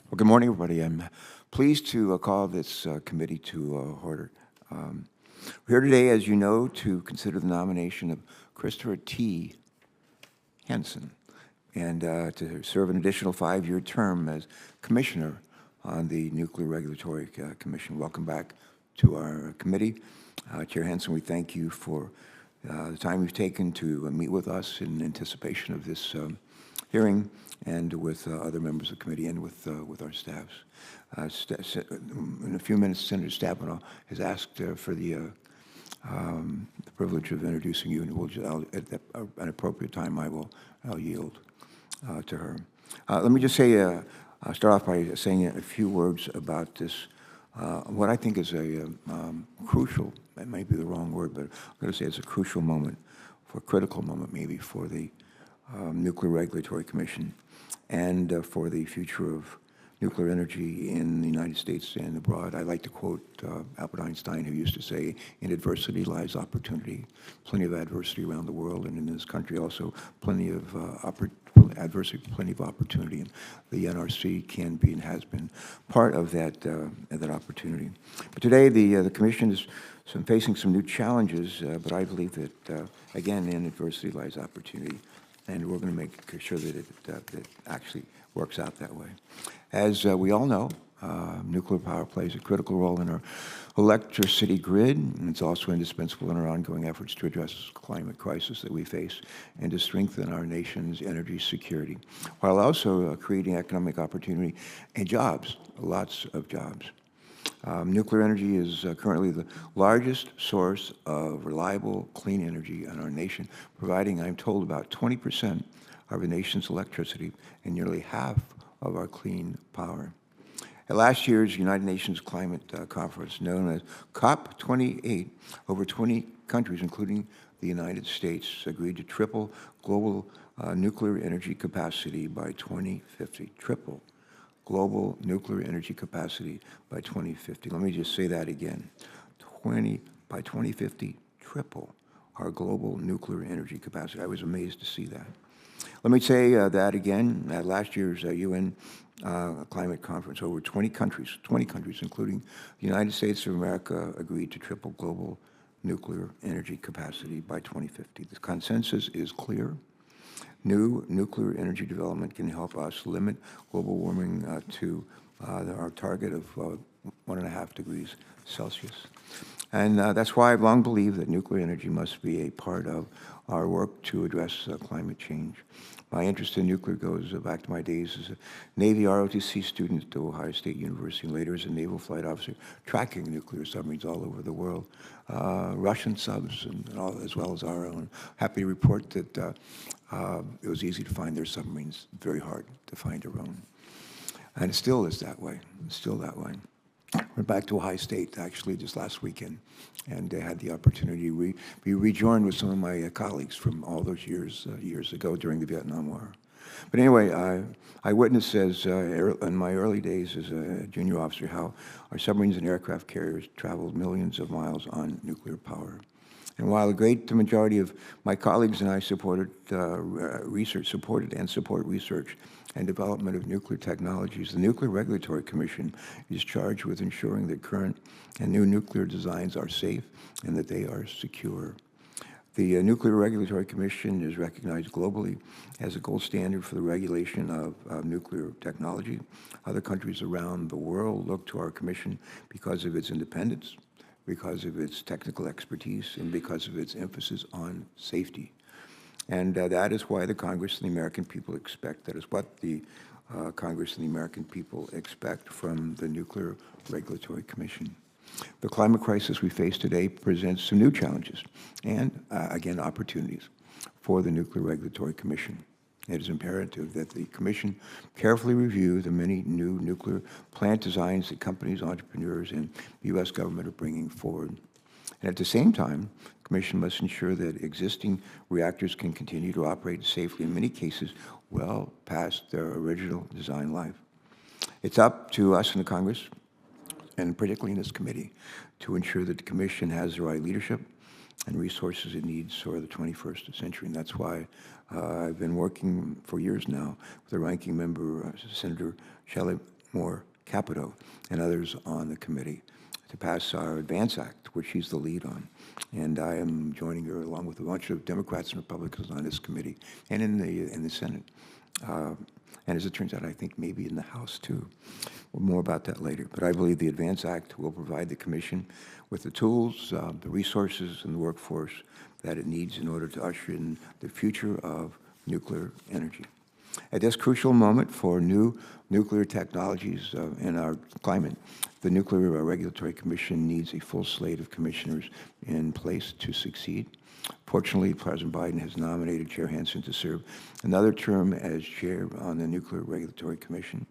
Well, good morning, everybody. I'm pleased to call this committee to order. We're here today, as you know, to consider the nomination of Christopher T. Hansen and to serve an additional 5-year term as commissioner on the Nuclear Regulatory Commission. Welcome back to our committee. Chair Hansen, we thank you for the time you've taken to meet with us in anticipation of this hearing and with other members of the committee and with our staffs. In a few minutes, Senator Stabenow has asked for the privilege of introducing you, and at an appropriate time, I'll yield to her. Let me just say, start off by saying a few words about this, what I think is a crucial, that might be the wrong word, but I'm going to say it's a crucial moment, for a critical moment maybe, for the Nuclear Regulatory Commission and for the future of nuclear energy in the United States and abroad. I like to quote Albert Einstein, who used to say, "In adversity lies opportunity." Plenty of adversity around the world, and in this country also plenty of adversity, plenty of opportunity. And the NRC can be and has been part of that opportunity. But today, the Commission is facing some new challenges, but I believe that, again, in adversity lies opportunity. And we're going to make sure that it actually works out that way. As we all know, nuclear power plays a critical role in our electricity grid, and it's also indispensable in our ongoing efforts to address the climate crisis that we face and to strengthen our nation's energy security, while also creating economic opportunity and jobs, lots of jobs. Nuclear energy is currently the largest source of reliable, clean energy in our nation, providing, I'm told, about 20% of the nation's electricity and nearly half of our clean power. At last year's United Nations Climate Conference, known as COP28, over 20 countries, including the United States, agreed to triple global nuclear energy capacity by 2050. Triple global nuclear energy capacity by 2050. Let me just say that again. By 2050, triple our global nuclear energy capacity. I was amazed to see that. Let me say that again. At last year's UN climate conference, over 20 countries, including the United States of America, agreed to triple global nuclear energy capacity by 2050. The consensus is clear. New nuclear energy development can help us limit global warming to our target of 1.5 degrees Celsius. And that's why I've long believed that nuclear energy must be a part of our work to address climate change. My interest in nuclear goes back to my days as a Navy ROTC student at Ohio State University, and later as a naval flight officer tracking nuclear submarines all over the world, Russian subs and all, as well as our own. Happy to report that it was easy to find their submarines, very hard to find our own. And it still is that way, still that way. Went back to Ohio State, actually, just last weekend, and had the opportunity to be rejoined with some of my colleagues from all those years ago during the Vietnam War. But anyway, I witnessed in my early days as a junior officer how our submarines and aircraft carriers traveled millions of miles on nuclear power. And while a great majority of my colleagues and I supported research and development of nuclear technologies, the Nuclear Regulatory Commission is charged with ensuring that current and new nuclear designs are safe and that they are secure. The Nuclear Regulatory Commission is recognized globally as a gold standard for the regulation of nuclear technology. Other countries around the world look to our commission because of its independence, because of its technical expertise, and because of its emphasis on safety. And that is why the Congress and the American people expect, that is what the Congress and the American people expect from the Nuclear Regulatory Commission. The climate crisis we face today presents some new challenges and, again, opportunities for the Nuclear Regulatory Commission. It is imperative that the Commission carefully review the many new nuclear plant designs that companies, entrepreneurs, and the U.S. government are bringing forward. And at the same time, the Commission must ensure that existing reactors can continue to operate safely, in many cases, well past their original design life. It's up to us in the Congress, and particularly in this committee, to ensure that the Commission has the right leadership and resources it needs for the 21st century. And that's why I've been working for years now with the ranking member, Senator Shelley Moore Capito and others on the committee to pass our Advance Act, which she's the lead on. And I am joining her along with a bunch of Democrats and Republicans on this committee and in the Senate. And as it turns out, I think maybe in the House too. More about that later. But I believe the Advance Act will provide the Commission with the tools, the resources, and the workforce that it needs in order to usher in the future of nuclear energy. At this crucial moment for new nuclear technologies in our climate, the Nuclear Regulatory Commission needs a full slate of commissioners in place to succeed. Fortunately, President Biden has nominated Chair Hansen to serve another term as chair on the Nuclear Regulatory Commission.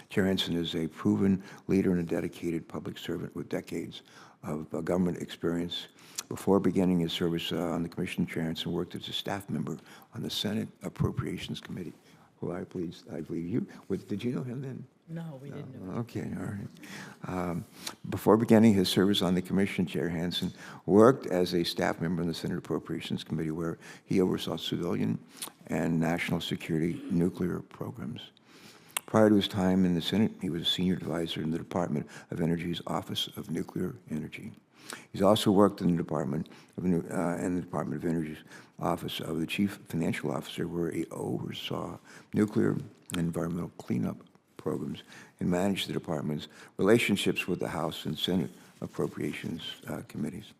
Chair Hansen is a proven leader and a dedicated public servant with decades of government experience. Before beginning his service on the commission, Chair Hansen worked as a staff member on the Senate Appropriations Committee. Who I believe you. Did you know him then? No, we didn't know him. Okay, all right. Before beginning his service on the commission, Chair Hansen worked as a staff member in the Senate Appropriations Committee, where he oversaw civilian and national security nuclear programs. Prior to his time in the Senate, he was a senior advisor in the Department of Energy's Office of Nuclear Energy. He's also worked in the Department of Energy's Office of the Chief Financial Officer, where he oversaw nuclear and environmental cleanup programs and managed the department's relationships with the House and Senate Appropriations Committees.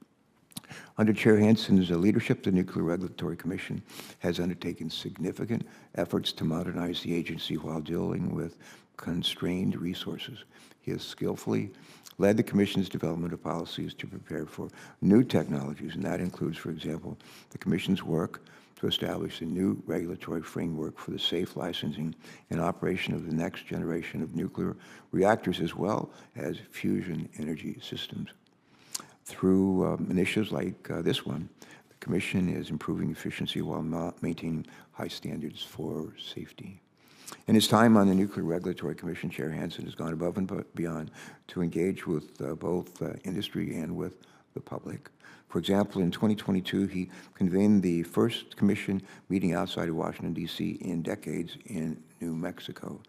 Under Chair Hansen's leadership, the Nuclear Regulatory Commission has undertaken significant efforts to modernize the agency while dealing with constrained resources. He has skillfully led the Commission's development of policies to prepare for new technologies, and that includes, for example, the Commission's work to establish a new regulatory framework for the safe licensing and operation of the next generation of nuclear reactors, as well as fusion energy systems. Through initiatives like this one, the Commission is improving efficiency while maintaining high standards for safety. In his time on the Nuclear Regulatory Commission, Chair Hansen has gone above and beyond to engage with both industry and with the public. For example, in 2022, he convened the first commission meeting outside of Washington, D.C. in decades in New Mexico,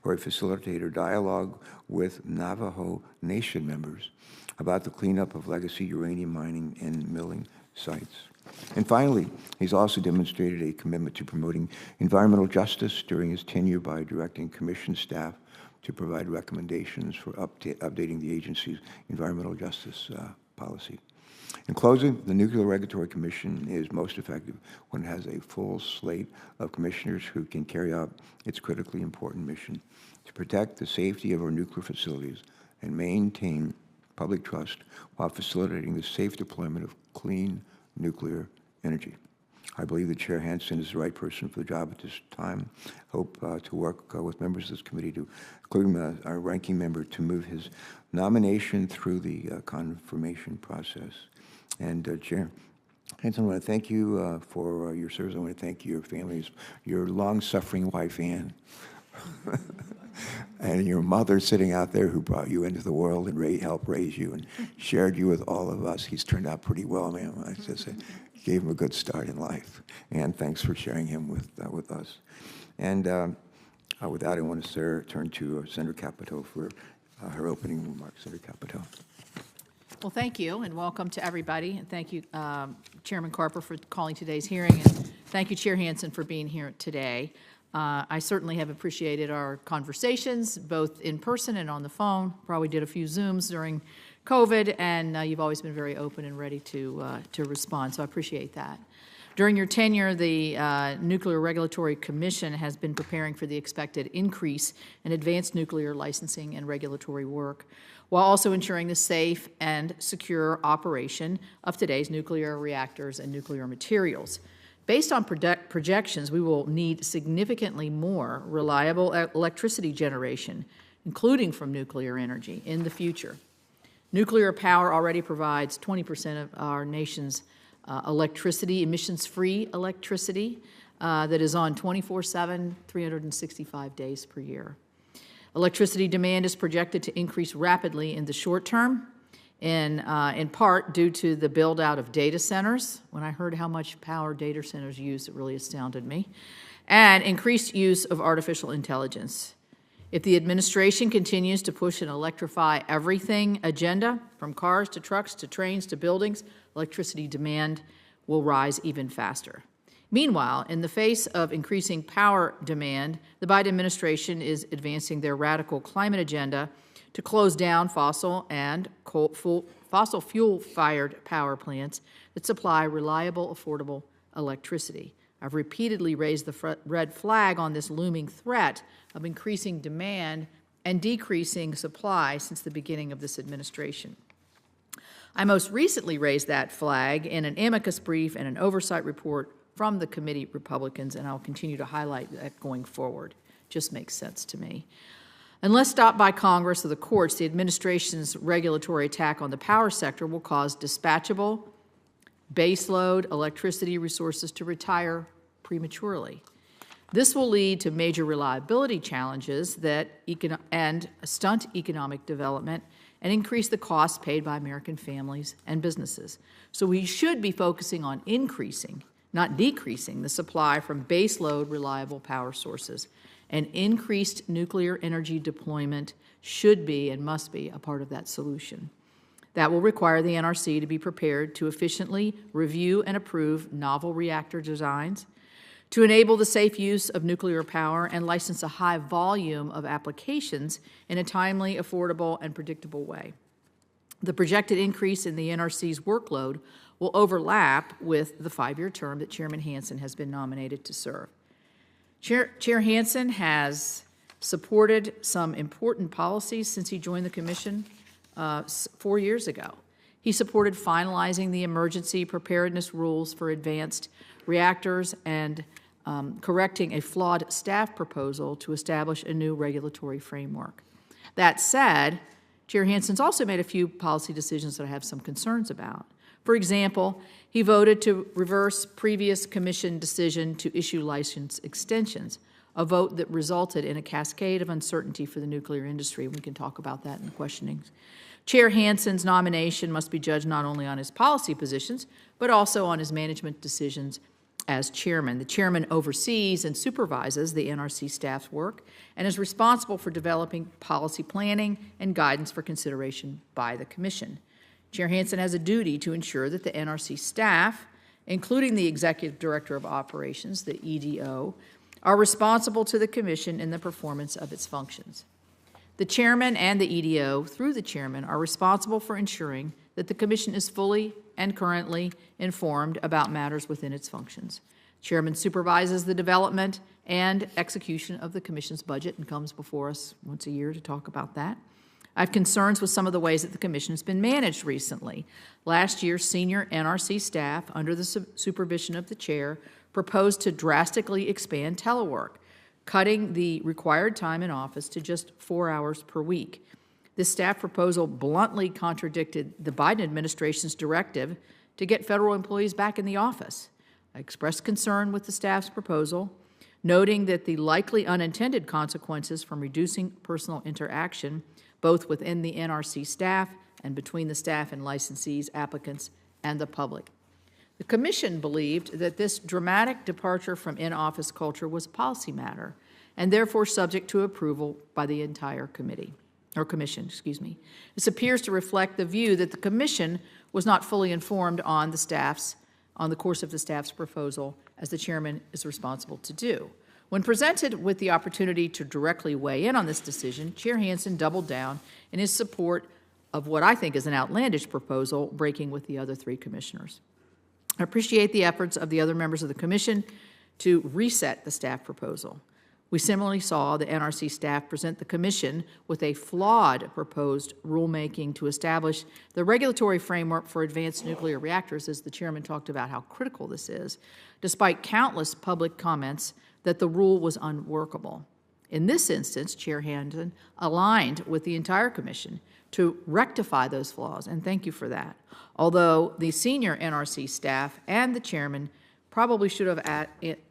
where he facilitated dialogue with Navajo Nation members about the cleanup of legacy uranium mining and milling sites. And finally, he's also demonstrated a commitment to promoting environmental justice during his tenure by directing commission staff to provide recommendations for updating the agency's environmental justice policy. In closing, the Nuclear Regulatory Commission is most effective when it has a full slate of commissioners who can carry out its critically important mission to protect the safety of our nuclear facilities and maintain public trust while facilitating the safe deployment of clean nuclear energy. I believe that Chair Hansen is the right person for the job at this time. Hope to work with members of this committee, including our ranking member, to move his nomination through the confirmation process. And Chair Hansen, I want to thank you for your service. I want to thank your families, your long-suffering wife, Ann, and your mother sitting out there who brought you into the world and helped raise you and shared you with all of us. He's turned out pretty well, ma'am. I just gave him a good start in life. And thanks for sharing him with us. And with that, I want to turn to Senator Capito for her opening remarks. Senator Capito. Well, thank you, and welcome to everybody. And thank you, Chairman Carper, for calling today's hearing, and thank you, Chair Hansen, for being here today. I certainly have appreciated our conversations, both in person and on the phone. Probably did a few Zooms during COVID, and you've always been very open and ready to respond, so I appreciate that. During your tenure, the Nuclear Regulatory Commission has been preparing for the expected increase in advanced nuclear licensing and regulatory work, while also ensuring the safe and secure operation of today's nuclear reactors and nuclear materials. Based on projections, we will need significantly more reliable electricity generation, including from nuclear energy, in the future. Nuclear power already provides 20% of our nation's electricity, emissions-free electricity, that is on 24/7, 365 days per year. Electricity demand is projected to increase rapidly in the short term, in part due to the build-out of data centers. When I heard how much power data centers use, it really astounded me. And increased use of artificial intelligence. If the administration continues to push an electrify everything agenda, from cars to trucks to trains to buildings, electricity demand will rise even faster. Meanwhile, in the face of increasing power demand, the Biden administration is advancing their radical climate agenda to close down fossil fuel-fired power plants that supply reliable, affordable electricity. I've repeatedly raised the red flag on this looming threat of increasing demand and decreasing supply since the beginning of this administration. I most recently raised that flag in an amicus brief and an oversight report from the committee Republicans, and I'll continue to highlight that going forward. Just makes sense to me. Unless stopped by Congress or the courts, the administration's regulatory attack on the power sector will cause dispatchable, baseload electricity resources to retire prematurely. This will lead to major reliability challenges and stunt economic development and increase the costs paid by American families and businesses. So we should be focusing on increasing, not decreasing, the supply from baseload reliable power sources. And increased nuclear energy deployment should be and must be a part of that solution. That will require the NRC to be prepared to efficiently review and approve novel reactor designs, to enable the safe use of nuclear power and license a high volume of applications in a timely, affordable, and predictable way. The projected increase in the NRC's workload will overlap with the 5-year term that Chairman Hansen has been nominated to serve. Chair Hansen has supported some important policies since he joined the Commission 4 years ago. He supported finalizing the emergency preparedness rules for advanced reactors and correcting a flawed staff proposal to establish a new regulatory framework. That said, Chair Hansen's also made a few policy decisions that I have some concerns about. For example, he voted to reverse previous Commission decision to issue license extensions, a vote that resulted in a cascade of uncertainty for the nuclear industry. We can talk about that in the questioning. Chair Hansen's nomination must be judged not only on his policy positions, but also on his management decisions as chairman. The chairman oversees and supervises the NRC staff's work and is responsible for developing policy planning and guidance for consideration by the Commission. Chair Hansen has a duty to ensure that the NRC staff, including the Executive Director of Operations, the EDO, are responsible to the Commission in the performance of its functions. The Chairman and the EDO, through the Chairman, are responsible for ensuring that the Commission is fully and currently informed about matters within its functions. Chairman supervises the development and execution of the Commission's budget and comes before us once a year to talk about that. I have concerns with some of the ways that the Commission has been managed recently. Last year, senior NRC staff, under the supervision of the Chair, proposed to drastically expand telework, cutting the required time in office to just 4 hours per week. This staff proposal bluntly contradicted the Biden administration's directive to get federal employees back in the office. I expressed concern with the staff's proposal, noting that the likely unintended consequences from reducing personal interaction both within the NRC staff and between the staff and licensees, applicants, and the public. The Commission believed that this dramatic departure from in-office culture was a policy matter and therefore subject to approval by the entire commission. This appears to reflect the view that the Commission was not fully informed on the course of the staff's proposal, as the Chairman is responsible to do. When presented with the opportunity to directly weigh in on this decision, Chair Hansen doubled down in his support of what I think is an outlandish proposal, breaking with the other 3 commissioners. I appreciate the efforts of the other members of the Commission to reset the staff proposal. We similarly saw the NRC staff present the Commission with a flawed proposed rulemaking to establish the regulatory framework for advanced nuclear reactors, as the Chairman talked about how critical this is, despite countless public comments that the rule was unworkable. In this instance, Chair Hansen aligned with the entire Commission to rectify those flaws, and thank you for that. Although the senior NRC staff and the Chairman probably should have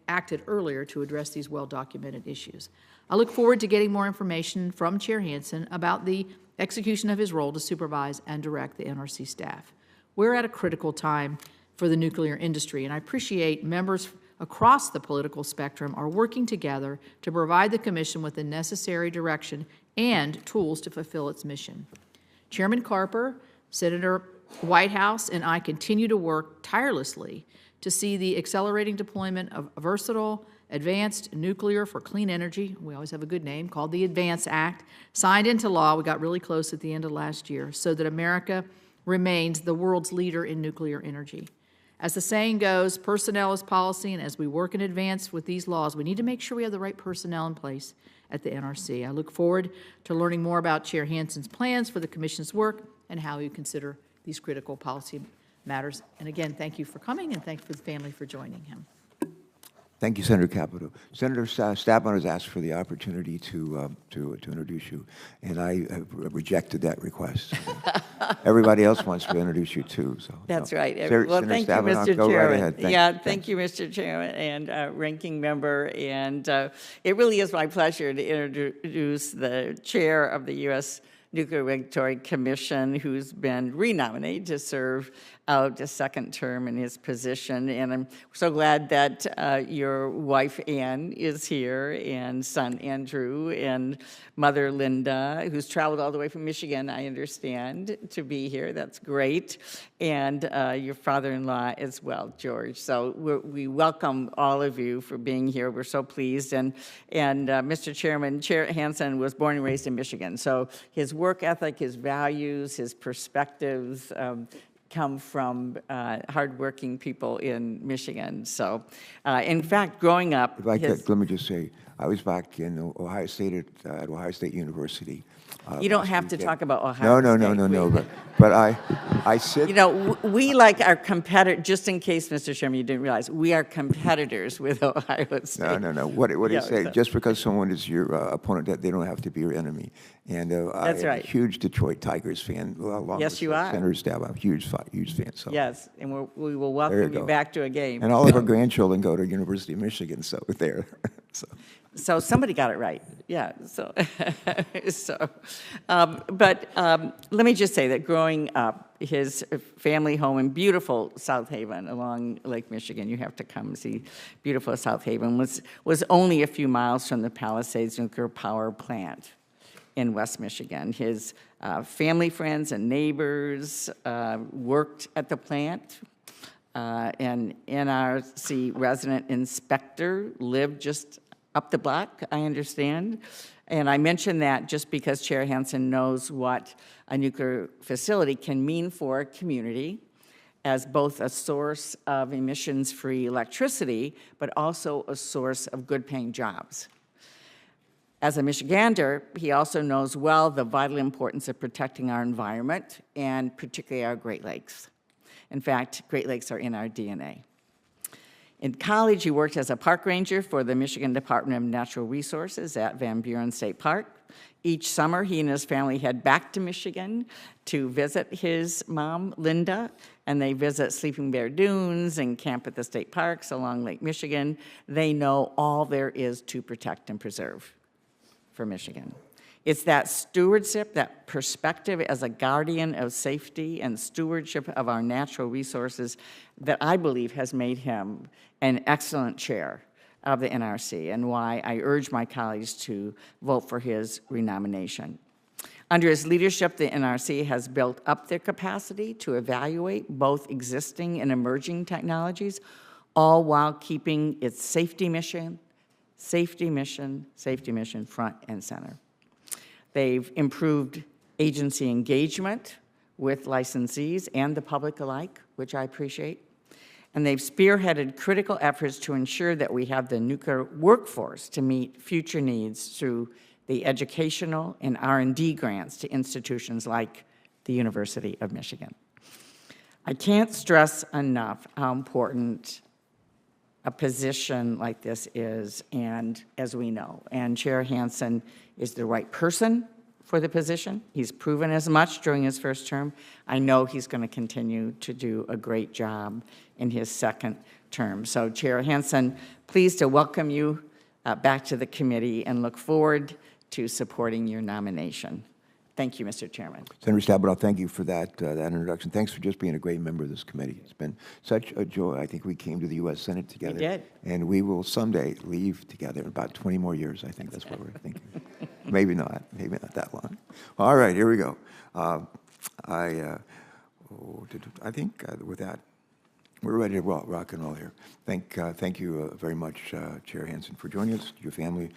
acted earlier to address these well-documented issues. I look forward to getting more information from Chair Hansen about the execution of his role to supervise and direct the NRC staff. We're at a critical time for the nuclear industry, and I appreciate members across the political spectrum are working together to provide the Commission with the necessary direction and tools to fulfill its mission. Chairman Carper, Senator Whitehouse, and I continue to work tirelessly to see the accelerating deployment of versatile, advanced nuclear for clean energy, we always have a good name, called the ADVANCE Act, signed into law. We got really close at the end of last year, so that America remains the world's leader in nuclear energy. As the saying goes, personnel is policy, and as we work in advance with these laws, we need to make sure we have the right personnel in place at the NRC. I look forward to learning more about Chair Hansen's plans for the Commission's work and how you consider these critical policy matters. And again, thank you for coming, and thank you for the family for joining him. Thank you, Senator Capito. Senator Stabenow has asked for the opportunity to introduce you, and I have rejected that request. Everybody else wants to introduce you too. That's right. Well, thank you, Mr. Chairman. Thank you, Mr. Chairman and Ranking Member. And it really is my pleasure to introduce the chair of the U.S. Nuclear Regulatory Commission, who's been renominated to serve out a second term in his position. And I'm so glad that your wife, Ann, is here, and son, Andrew, and mother, Linda, who's traveled all the way from Michigan, I understand, to be here. That's great. And your father-in-law as well, George. So we welcome all of you for being here. We're so pleased. And Mr. Chairman, Chair Hansen was born and raised in Michigan. So his work ethic, his values, his perspectives come from hardworking people in Michigan. So, in fact, growing up, if I could, let me just say, I was back in Ohio State at Ohio State University. You don't have to talk about Ohio State. No. But I sit. You know, we like our competitor. Just in case, Mr. Chairman, you didn't realize, we are competitors with Ohio State. No. What do you say? Just because someone is your opponent, that they don't have to be your enemy. And That's right. I'm a huge Detroit Tigers fan. Along Yes, with you are. Senator Stabenow, I'm a huge fan. So. Yes, and we will welcome you back to a game. And all of our grandchildren go to University of Michigan, so there. So somebody got it right, yeah. But let me just say that growing up, his family home in beautiful South Haven along Lake Michigan, you have to come see beautiful South Haven, was only a few miles from the Palisades Nuclear Power Plant in West Michigan. His family, friends, and neighbors worked at the plant. An NRC resident inspector lived just up the block, I understand. And I mention that just because Chair Hansen knows what a nuclear facility can mean for a community as both a source of emissions-free electricity, but also a source of good-paying jobs. As a Michigander, he also knows well the vital importance of protecting our environment, and particularly our Great Lakes. In fact, Great Lakes are in our DNA. In college, he worked as a park ranger for the Michigan Department of Natural Resources at Van Buren State Park. Each summer, he and his family head back to Michigan to visit his mom, Linda, and they visit Sleeping Bear Dunes and camp at the state parks along Lake Michigan. They know all there is to protect and preserve for Michigan. It's that stewardship, that perspective as a guardian of safety and stewardship of our natural resources that I believe has made him an excellent chair of the NRC, and why I urge my colleagues to vote for his renomination. Under his leadership, the NRC has built up their capacity to evaluate both existing and emerging technologies, all while keeping its safety mission front and center. They've improved agency engagement with licensees and the public alike, which I appreciate. And they've spearheaded critical efforts to ensure that we have the nuclear workforce to meet future needs through the educational and R&D grants to institutions like the University of Michigan. I can't stress enough how important a position like this is, and as we know, and Chair Hansen is the right person for the position. He's proven as much during his first term. I know he's going to continue to do a great job in his second term. So, Chair Hansen, pleased to welcome you back to the committee and look forward to supporting your nomination. Thank you, Mr. Chairman. Senator Stabenow, thank you for that introduction. Thanks for just being a great member of this committee. It's been such a joy. I think we came to the U.S. Senate together. did. And we will someday leave together in about 20 more years. I think that's what we're thinking. Maybe not that long. All right, here we go. I think with that, we're ready to rock and roll here. Thank you very much, Chair Hansen, for joining us, your family,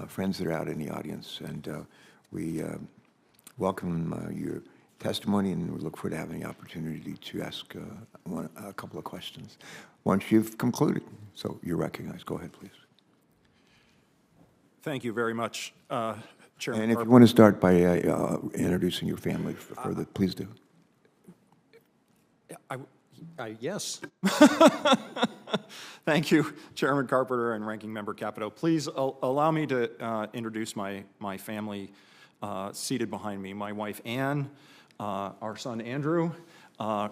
friends that are out in the audience. And we welcome your testimony, and we look forward to having the opportunity to ask a couple of questions once you've concluded. So you're recognized. Go ahead, please. Thank you very much, Chairman And if Carper. you want to start by introducing your family further, please do. Yes. Thank you, Chairman Carpenter and Ranking Member Capito. Please allow me to introduce my family seated behind me. My wife, Ann, our son, Andrew,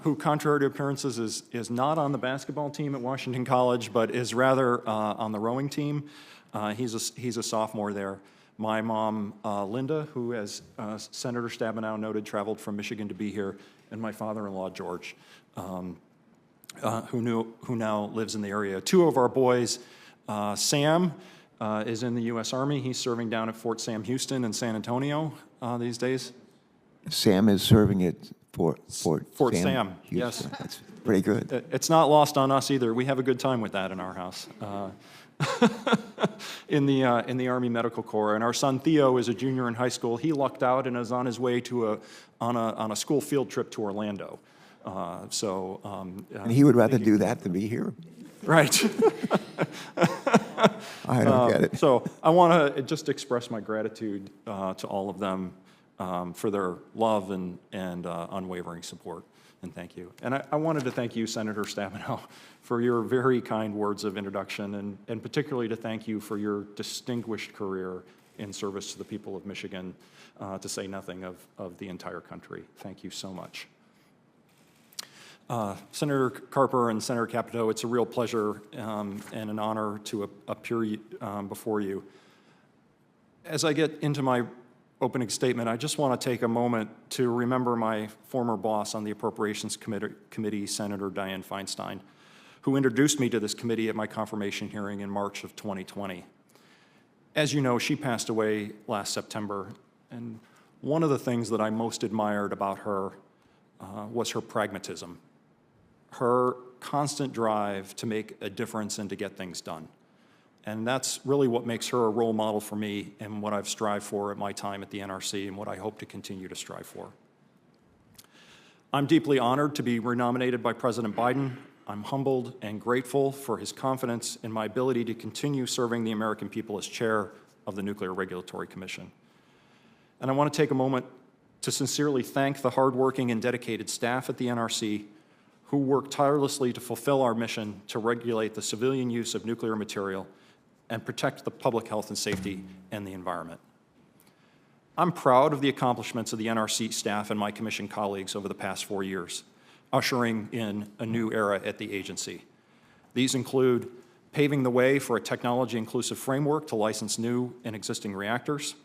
who, contrary to appearances, is not on the basketball team at Washington College, but is rather on the rowing team. He's a sophomore there. My mom, Linda, who, as Senator Stabenow noted, traveled from Michigan to be here, and my father-in-law, George, who now lives in the area. Two of our boys, Sam is in the U.S. Army. He's serving down at Fort Sam Houston in San Antonio these days. Sam is serving at Fort Sam, Houston. yes. That's pretty good. It's not lost on us either. We have a good time with that in our house. In the Army Medical Corps, and our son Theo is a junior in high school. He lucked out and is on his way to on a school field trip to Orlando. And he would rather do that than be here. Right. I don't get it. So I want to just express my gratitude to all of them for their love and unwavering support. And thank you. And I wanted to thank you, Senator Stabenow, for your very kind words of introduction, and particularly to thank you for your distinguished career in service to the people of Michigan, to say nothing of the entire country. Thank you so much. Senator Carper and Senator Capito, it's a real pleasure and an honor to appear before you. As I get into my opening statement, I just want to take a moment to remember my former boss on the Appropriations Committee, Senator Dianne Feinstein, who introduced me to this committee at my confirmation hearing in March of 2020. As you know, she passed away last September, and one of the things that I most admired about her was her pragmatism, her constant drive to make a difference and to get things done. And that's really what makes her a role model for me and what I've strived for at my time at the NRC and what I hope to continue to strive for. I'm deeply honored to be renominated by President Biden. I'm humbled and grateful for his confidence in my ability to continue serving the American people as chair of the Nuclear Regulatory Commission. And I want to take a moment to sincerely thank the hardworking and dedicated staff at the NRC who work tirelessly to fulfill our mission to regulate the civilian use of nuclear material and protect the public health and safety and the environment. I'm proud of the accomplishments of the NRC staff and my commission colleagues over the past 4 years, ushering in a new era at the agency. These include paving the way for a technology-inclusive framework to license new and existing reactors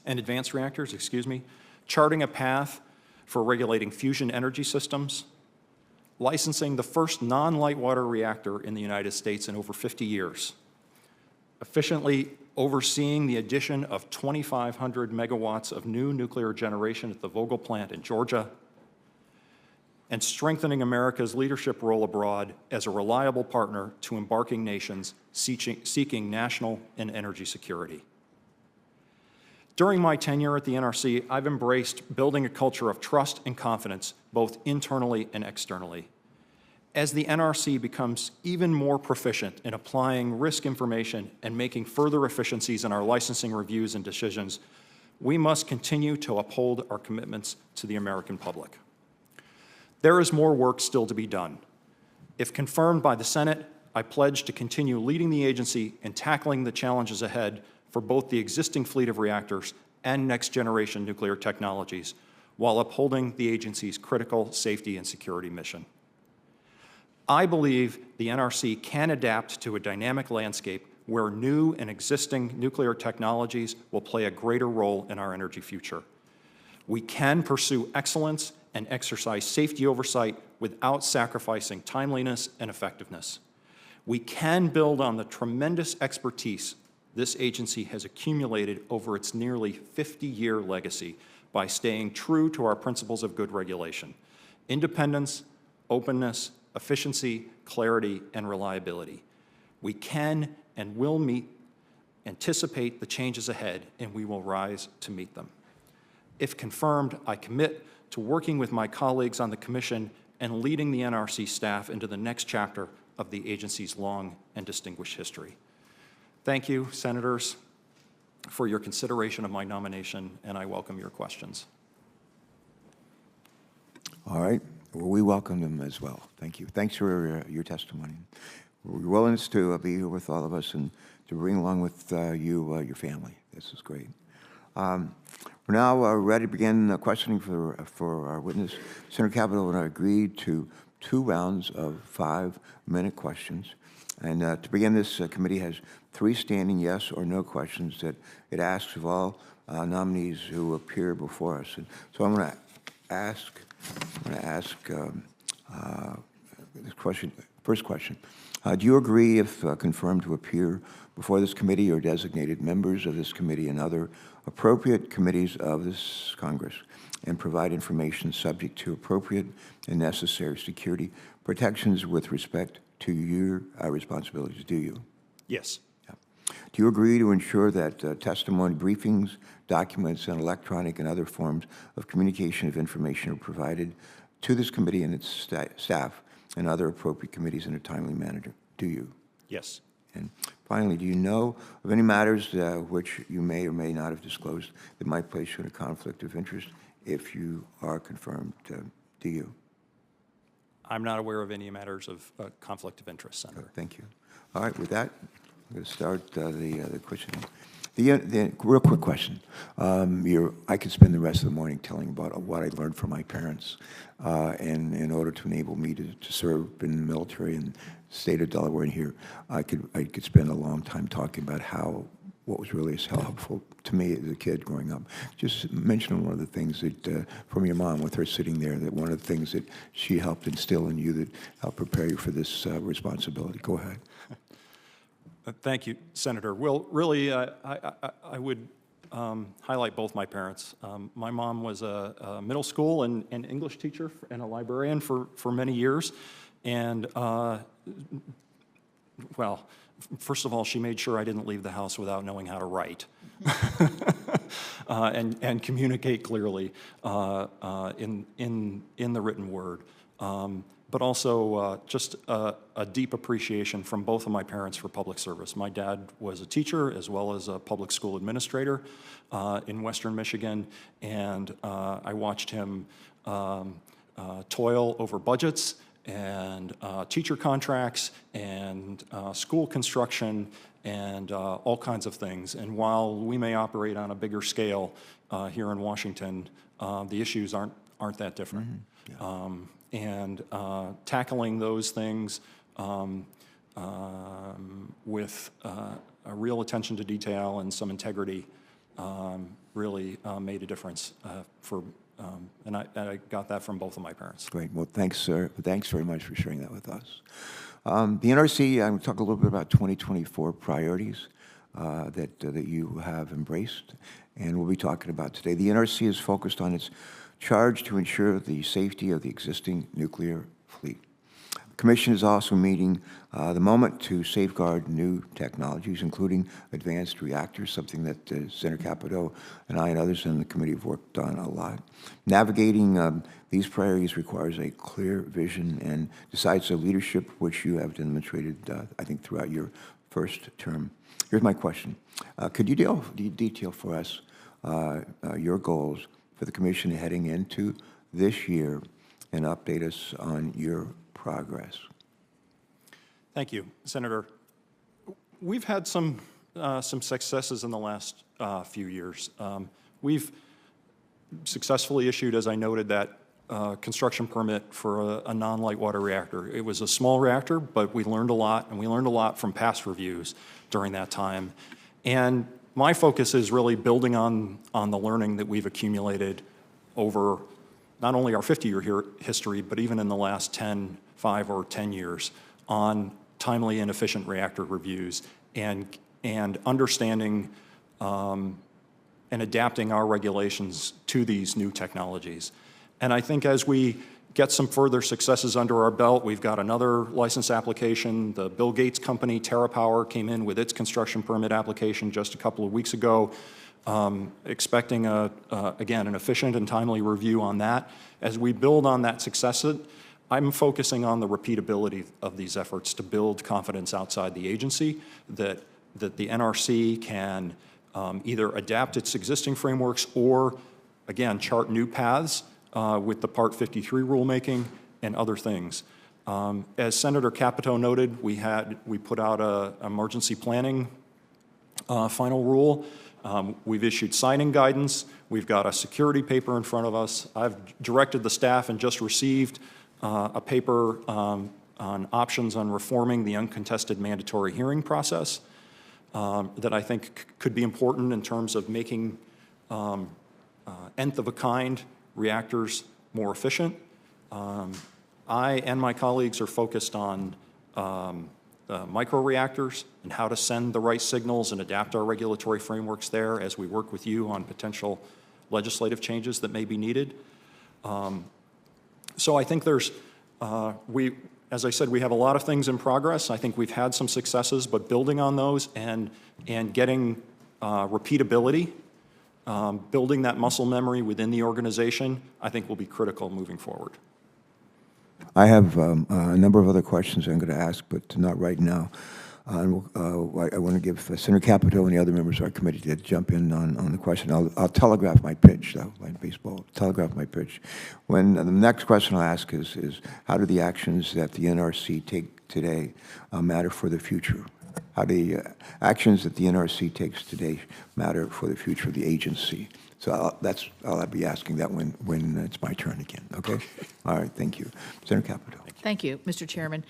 and advanced reactors, charting a path for regulating fusion energy systems, licensing the first non-light water reactor in the United States in over 50 years, efficiently overseeing the addition of 2,500 megawatts of new nuclear generation at the Vogtle plant in Georgia, and strengthening America's leadership role abroad as a reliable partner to embarking nations seeking national and energy security. During my tenure at the NRC, I've embraced building a culture of trust and confidence, both internally and externally. As the NRC becomes even more proficient in applying risk information and making further efficiencies in our licensing reviews and decisions, we must continue to uphold our commitments to the American public. There is more work still to be done. If confirmed by the Senate, I pledge to continue leading the agency in tackling the challenges ahead for both the existing fleet of reactors and next-generation nuclear technologies, while upholding the agency's critical safety and security mission. I believe the NRC can adapt to a dynamic landscape where new and existing nuclear technologies will play a greater role in our energy future. We can pursue excellence and exercise safety oversight without sacrificing timeliness and effectiveness. We can build on the tremendous expertise this agency has accumulated over its nearly 50-year legacy by staying true to our principles of good regulation: independence, openness, efficiency, clarity, and reliability. We can and will anticipate the changes ahead, and we will rise to meet them. If confirmed, I commit to working with my colleagues on the Commission and leading the NRC staff into the next chapter of the agency's long and distinguished history. Thank you, Senators, for your consideration of my nomination, and I welcome your questions. All right. Well, we welcome them as well. Thank you. Thanks for your testimony. Your willingness to be here with all of us and to bring along with you your family. This is great. We're now ready to begin questioning for our witness. Senator Capito and I agreed to 2 rounds of 5-minute questions. And to begin, this committee has 3 standing yes or no questions that it asks of all nominees who appear before us. And so I'm going to ask this question. First question: do you agree, if confirmed, to appear before this committee or designated members of this committee and other appropriate committees of this Congress and provide information subject to appropriate and necessary security protections with respect to your responsibilities? Do you? Yes. Yeah. Do you agree to ensure that testimony, briefings, documents, and electronic and other forms of communication of information are provided to this committee and its staff and other appropriate committees in a timely manner? Do you? Yes. And finally, do you know of any matters which you may or may not have disclosed that might place you in a conflict of interest if you are confirmed? Do you? I'm not aware of any matters of conflict of interest, Senator. Thank you. All right, with that, I'm going to start the questioning. The real quick question. I could spend the rest of the morning telling about what I learned from my parents and in order to enable me to serve in the military in the state of Delaware and here. I could spend a long time talking about what was really helpful to me as a kid growing up. Just mention one of the things that, from your mom with her sitting there, that one of the things that she helped instill in you that helped prepare you for this responsibility. Go ahead. Thank you, Senator. Well, really, I would highlight both my parents. My mom was a middle school and English teacher and a librarian for many years. And, well, first of all, she made sure I didn't leave the house without knowing how to write and communicate clearly in the written word. But also just a deep appreciation from both of my parents for public service. My dad was a teacher as well as a public school administrator in Western Michigan, and I watched him toil over budgets and teacher contracts and school construction and all kinds of things. And while we may operate on a bigger scale here in Washington, the issues aren't that different. Mm-hmm. Yeah. And tackling those things with a real attention to detail and some integrity really made a difference and I got that from both of my parents. Great. Well, thanks, sir. Thanks very much for sharing that with us. The NRC, I'm going to talk a little bit about 2024 priorities that you have embraced, and we'll be talking about today. The NRC is focused on its charge to ensure the safety of the existing nuclear fleet. The Commission is also meeting the moment to safeguard new technologies, including advanced reactors, something that Senator Capito and I and others in the committee have worked on a lot. Navigating these priorities requires a clear vision and decisive leadership, which you have demonstrated, I think, throughout your first term. Here's my question. Could you detail for us your goals for the Commission heading into this year and update us on your progress? Thank you, Senator. We've had some successes in the last few years. We've successfully issued, as I noted, that construction permit for a non-light water reactor. It was a small reactor, but we learned a lot, and we learned a lot from past reviews during that time. And my focus is really building on the learning that we've accumulated over not only our 50-year history, but even in the last 5 or 10 years on timely and efficient reactor reviews and understanding and adapting our regulations to these new technologies. And I think as we get some further successes under our belt, we've got another license application. The Bill Gates company, TerraPower, came in with its construction permit application just a couple of weeks ago, expecting, again, an efficient and timely review on that. As we build on that success, I'm focusing on the repeatability of these efforts to build confidence outside the agency that the NRC can either adapt its existing frameworks or, again, chart new paths with the Part 53 rulemaking and other things. As Senator Capito noted, we put out a emergency planning final rule. We've issued signing guidance. We've got a security paper in front of us. I've directed the staff and just received a paper on options on reforming the uncontested mandatory hearing process that I think could be important in terms of making nth-of-a-kind reactors more efficient. I and my colleagues are focused on microreactors and how to send the right signals and adapt our regulatory frameworks there as we work with you on potential legislative changes that may be needed. So I think there's, as I said, we have a lot of things in progress. I think we've had some successes, but building on those and getting repeatability, building that muscle memory within the organization, I think will be critical moving forward. I have a number of other questions I'm going to ask, but not right now. I want to give Senator Capito and the other members of our committee to jump in on the question. I'll telegraph my pitch, though, like baseball, telegraph my pitch. When the next question I'll ask is how do the actions that the NRC take today matter for the future? How do the actions that the NRC takes today matter for the future of the agency? So I'll be asking that when it's my turn again, okay? All right, thank you. Senator Capito. Thank you, Mr. Chairman.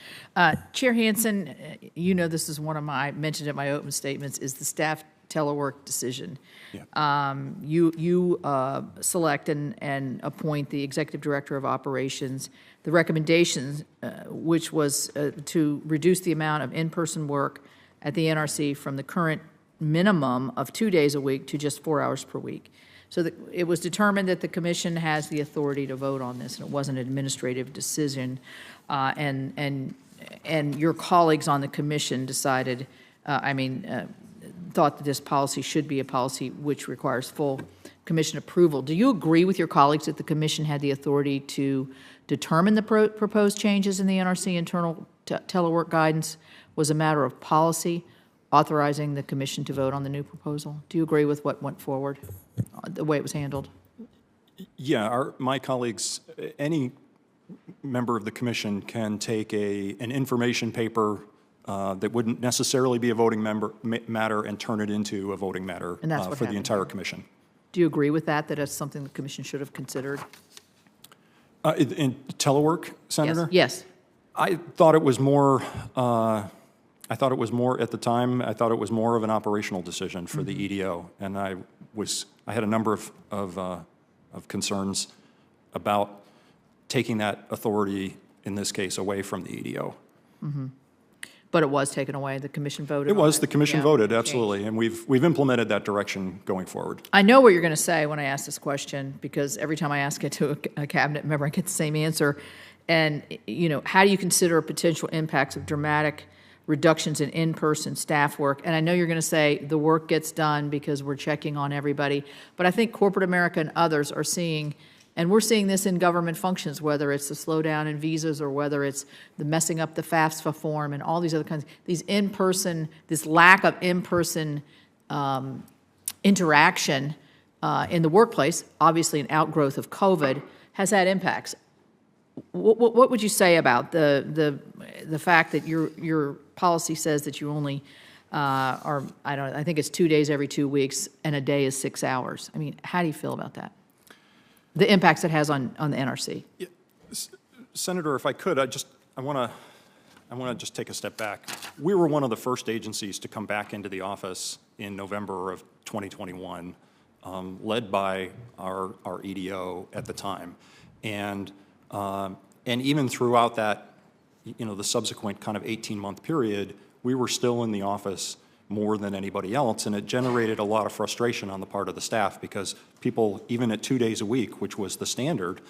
Chair Hansen, you know this is one of my, mentioned in my open statements, is the staff telework decision. Yeah. You select and appoint the Executive Director of Operations. The recommendations, which was to reduce the amount of in-person work at the NRC from the current minimum of 2 days a week to just 4 hours per week. So it was determined that the commission has the authority to vote on this, and it was an administrative decision. And your colleagues on the commission decided, thought that this policy should be a policy which requires full commission approval. Do you agree with your colleagues that the commission had the authority to determine the proposed changes in the NRC internal telework guidance was a matter of policy, authorizing the commission to vote on the new proposal? Do you agree with what went forward, the way it was handled? Yeah, my colleagues, any member of the commission can take an information paper that wouldn't necessarily be a voting matter and turn it into a voting matter for the entire commission. Do you agree with that that's something the commission should have considered? In telework, Senator? Yes. I thought it was more. At the time. I thought it was more of an operational decision for the EDO, and I had a number of concerns about taking that authority in this case away from the EDO. Mm-hmm. But it was taken away. The commission voted. It was. The commission voted, absolutely, and we've implemented that direction going forward. I know what you're going to say when I ask this question, because every time I ask it to a cabinet member, I get the same answer. And how do you consider potential impacts of dramatic reductions in-person staff work? And I know you're going to say the work gets done because we're checking on everybody, but I think corporate America and others are seeing, and we're seeing this in government functions, whether it's the slowdown in visas or whether it's the messing up the FAFSA form and all these other kinds, this lack of in-person interaction in the workplace, obviously an outgrowth of COVID, has had impacts. What would you say about the fact that your policy says that you only I think it's 2 days every 2 weeks and a day is 6 hours? I mean, how do you feel about that? The impacts it has on the NRC. Yeah. Senator, if I could, I want to just take a step back. We were one of the first agencies to come back into the office in November of 2021 led by our EDO at the time. And even throughout that, the subsequent kind of 18-month period, we were still in the office more than anybody else, and it generated a lot of frustration on the part of the staff because people, even at 2 days a week, which was the standard,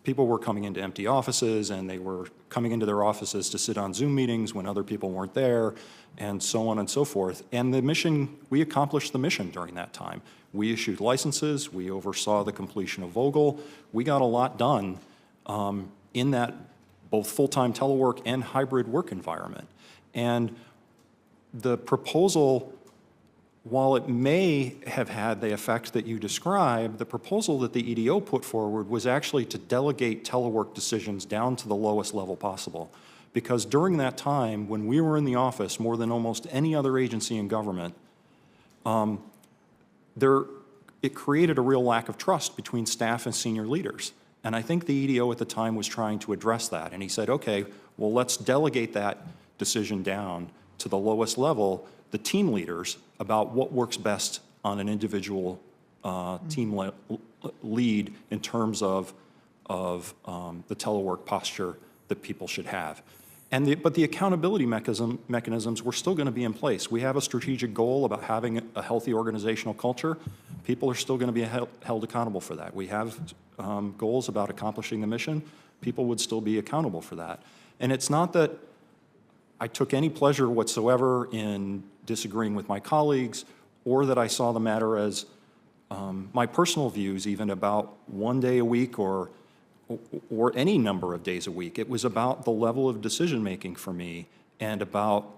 people were coming into empty offices, and they were coming into their offices to sit on Zoom meetings when other people weren't there, and so on and so forth. And the mission, we accomplished the mission during that time. We issued licenses, we oversaw the completion of Vogel, we got a lot done in that both full-time telework and hybrid work environment. And the proposal, while it may have had the effect that you described, the proposal that the EDO put forward was actually to delegate telework decisions down to the lowest level possible. Because during that time, when we were in the office more than almost any other agency in government, it created a real lack of trust between staff and senior leaders. And I think the EDO at the time was trying to address that. And he said, okay, well, let's delegate that decision down to the lowest level, the team leaders, about what works best on an individual team lead in terms of the telework posture that people should have. But the accountability mechanisms were still going to be in place. We have a strategic goal about having a healthy organizational culture. People are still going to be held accountable for that. We have goals about accomplishing the mission. People would still be accountable for that. And it's not that I took any pleasure whatsoever in disagreeing with my colleagues, or that I saw the matter as my personal views even about 1 day a week or any number of days a week. It was about the level of decision-making for me, and about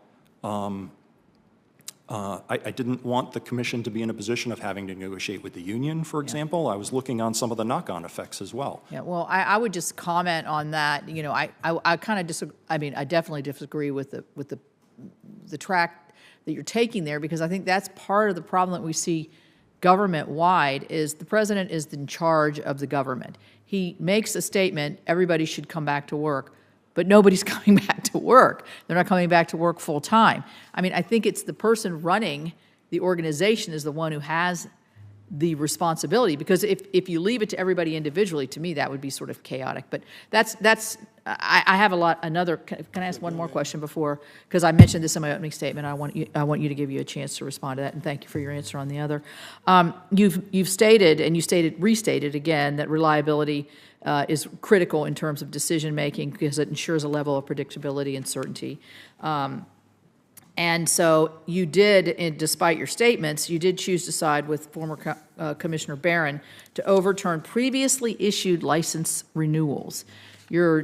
I didn't want the commission to be in a position of having to negotiate with the union, for example. I was looking on some of the knock-on effects as well. Yeah, well, I would just comment on that. I kind of disagree. I mean, I definitely disagree with the track that you're taking there, because I think that's part of the problem that we see government-wide is the president is in charge of the government. He makes a statement, everybody should come back to work, but nobody's coming back to work. They're not coming back to work full-time. I mean, I think it's the person running the organization is the one who has the responsibility, because if you leave it to everybody individually, to me, that would be sort of chaotic. But I have another, can I ask one more question before, because I mentioned this in my opening statement. I want you to give you a chance to respond to that, and thank you for your answer on the other. You've stated, and restated again, that reliability is critical in terms of decision-making because it ensures a level of predictability and certainty. And so you did, despite your statements, you did choose to side with former Commissioner Barron to overturn previously issued license renewals. Your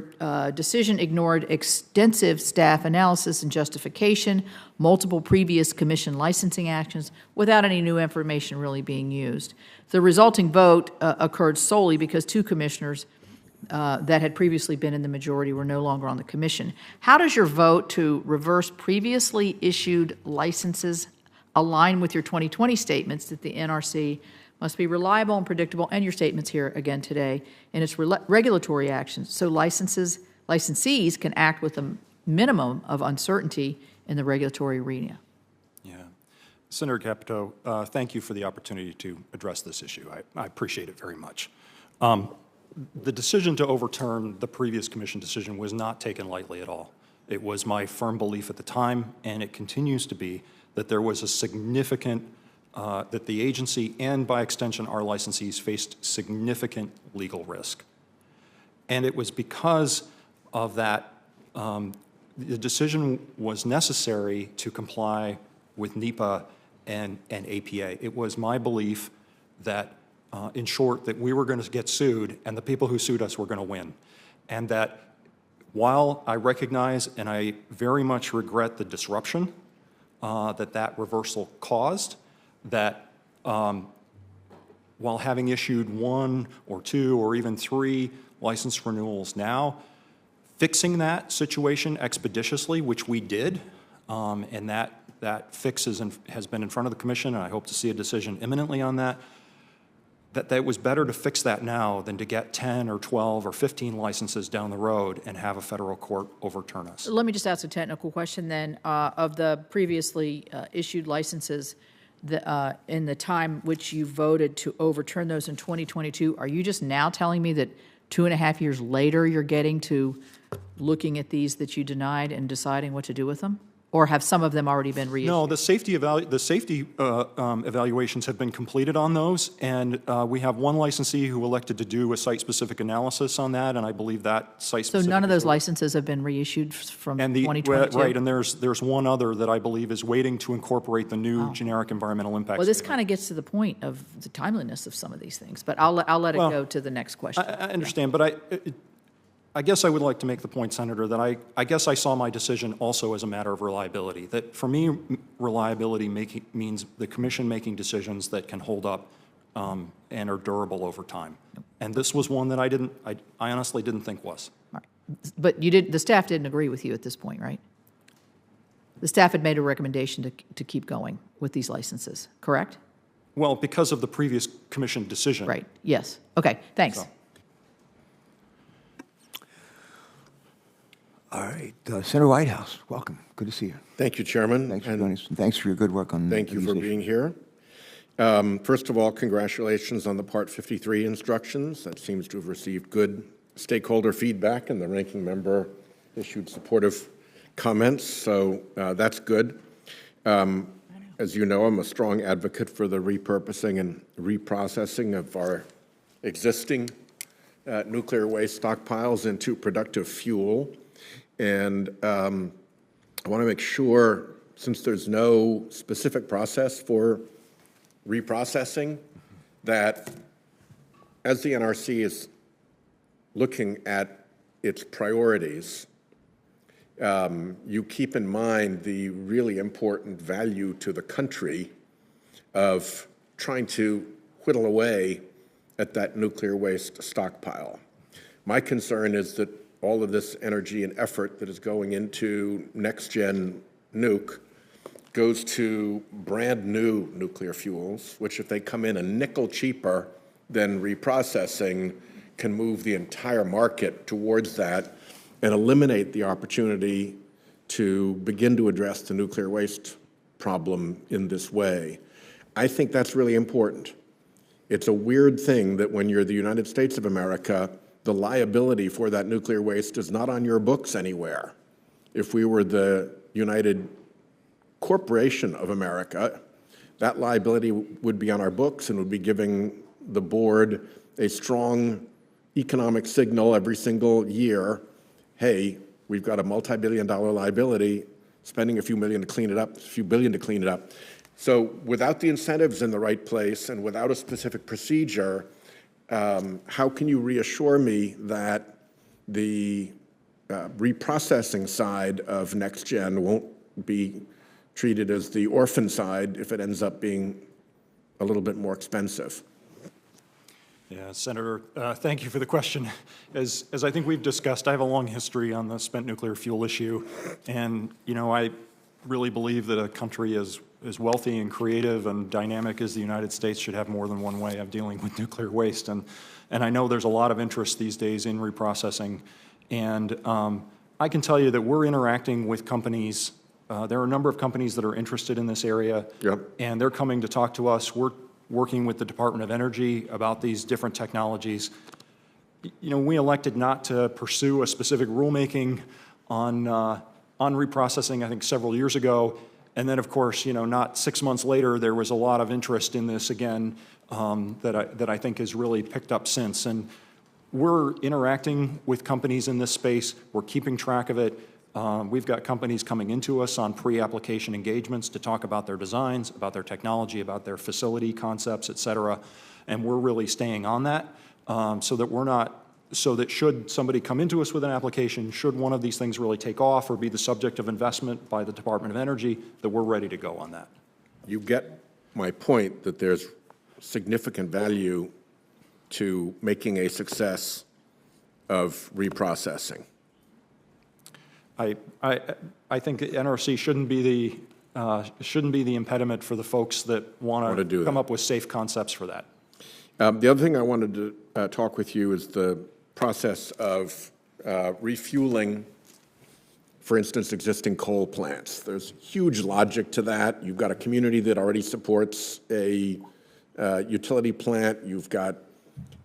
decision ignored extensive staff analysis and justification, multiple previous commission licensing actions, without any new information really being used. The resulting vote occurred solely because two commissioners that had previously been in the majority were no longer on the commission. How does your vote to reverse previously issued licenses align with your 2020 statements that the NRC must be reliable and predictable, and your statements here again today, in its regulatory actions, so licensees can act with a minimum of uncertainty in the regulatory arena? Yeah. Senator Capito, thank you for the opportunity to address this issue. I appreciate it very much. The decision to overturn the previous commission decision was not taken lightly at all. It was my firm belief at the time, and it continues to be, that there was a significant, that the agency and by extension our licensees faced significant legal risk. And it was because of that, the decision was necessary to comply with NEPA and APA. It was my belief that in short, that we were going to get sued and the people who sued us were going to win. And that while I recognize and I very much regret the disruption that reversal caused, that while having issued 1 or 2 or even 3 license renewals now, fixing that situation expeditiously, which we did, and that fix has been in front of the commission, and I hope to see a decision imminently on that, that it was better to fix that now than to get 10 or 12 or 15 licenses down the road and have a federal court overturn us. Let me just ask a technical question then. Of the previously issued licenses, in the time which you voted to overturn those in 2022, are you just now telling me that 2.5 years later, you're getting to looking at these that you denied and deciding what to do with them? Or have some of them already been reissued? No, the safety evaluations have been completed on those, and we have one licensee who elected to do a site-specific analysis on that, and I believe that So site-specific. none of those licenses have been reissued from And 2022? right, and there's one other that I believe is waiting to incorporate the new generic environmental impact Well, this statement. kind of gets to the point of the timeliness of some of these things, but I'll let it Well, go to the next question. I understand, but I guess I would like to make the point, Senator, that I guess I saw my decision also as a matter of reliability. That for me, reliability means the commission making decisions that can hold up and are durable over time. And this was one that I honestly didn't think was. All right. But the staff didn't agree with you at this point, right? The staff had made a recommendation to keep going with these licenses, correct? Well, because of the previous commission decision. Right, yes. Okay, thanks. So. All right, Senator Whitehouse, welcome. Good to see you. Thank you, Chairman. Thanks for and joining us. And thanks for your good work on Thank you these for issues. being here. First of all, congratulations on the Part 53 instructions. That seems to have received good stakeholder feedback, and the ranking member issued supportive comments, so that's good. As you know, I'm a strong advocate for the repurposing and reprocessing of our existing nuclear waste stockpiles into productive fuel. And I want to make sure, since there's no specific process for reprocessing, that as the NRC is looking at its priorities, you keep in mind the really important value to the country of trying to whittle away at that nuclear waste stockpile. My concern is that all of this energy and effort that is going into next-gen nuke goes to brand-new nuclear fuels, which if they come in a nickel cheaper than reprocessing, can move the entire market towards that and eliminate the opportunity to begin to address the nuclear waste problem in this way. I think that's really important. It's a weird thing that when you're the United States of America, the liability for that nuclear waste is not on your books anywhere. If we were the United Corporation of America, that liability would be on our books and would be giving the board a strong economic signal every single year. Hey, we've got a multi-billion-dollar liability, spending a few million to clean it up, a few billion to clean it up. So without the incentives in the right place and without a specific procedure, how can you reassure me that the reprocessing side of NextGen won't be treated as the orphan side if it ends up being a little bit more expensive? Yeah, Senator, thank you for the question. As I think we've discussed, I have a long history on the spent nuclear fuel issue, and I really believe that a country as wealthy and creative and dynamic as the United States should have more than one way of dealing with nuclear waste, and I know there's a lot of interest these days in reprocessing, and I can tell you that we're interacting with companies. There are a number of companies that are interested in this area, Yep. and they're coming to talk to us. We're working with the Department of Energy about these different technologies. We elected not to pursue a specific rulemaking on reprocessing, I think, several years ago. And then, of course, not 6 months later, there was a lot of interest in this again that I think has really picked up since. And we're interacting with companies in this space. We're keeping track of it. We've got companies coming into us on pre-application engagements to talk about their designs, about their technology, about their facility concepts, et cetera. And we're really staying on that so that should somebody come into us with an application, should one of these things really take off or be the subject of investment by the Department of Energy, that we're ready to go on that. You get my point that there's significant value to making a success of reprocessing. I think NRC shouldn't be the impediment for the folks that want to come up with safe concepts for that. The other thing I wanted to talk with you is the process of refueling for instance, existing coal plants. There's huge logic to that. You've got a community that already supports a utility plant. You've got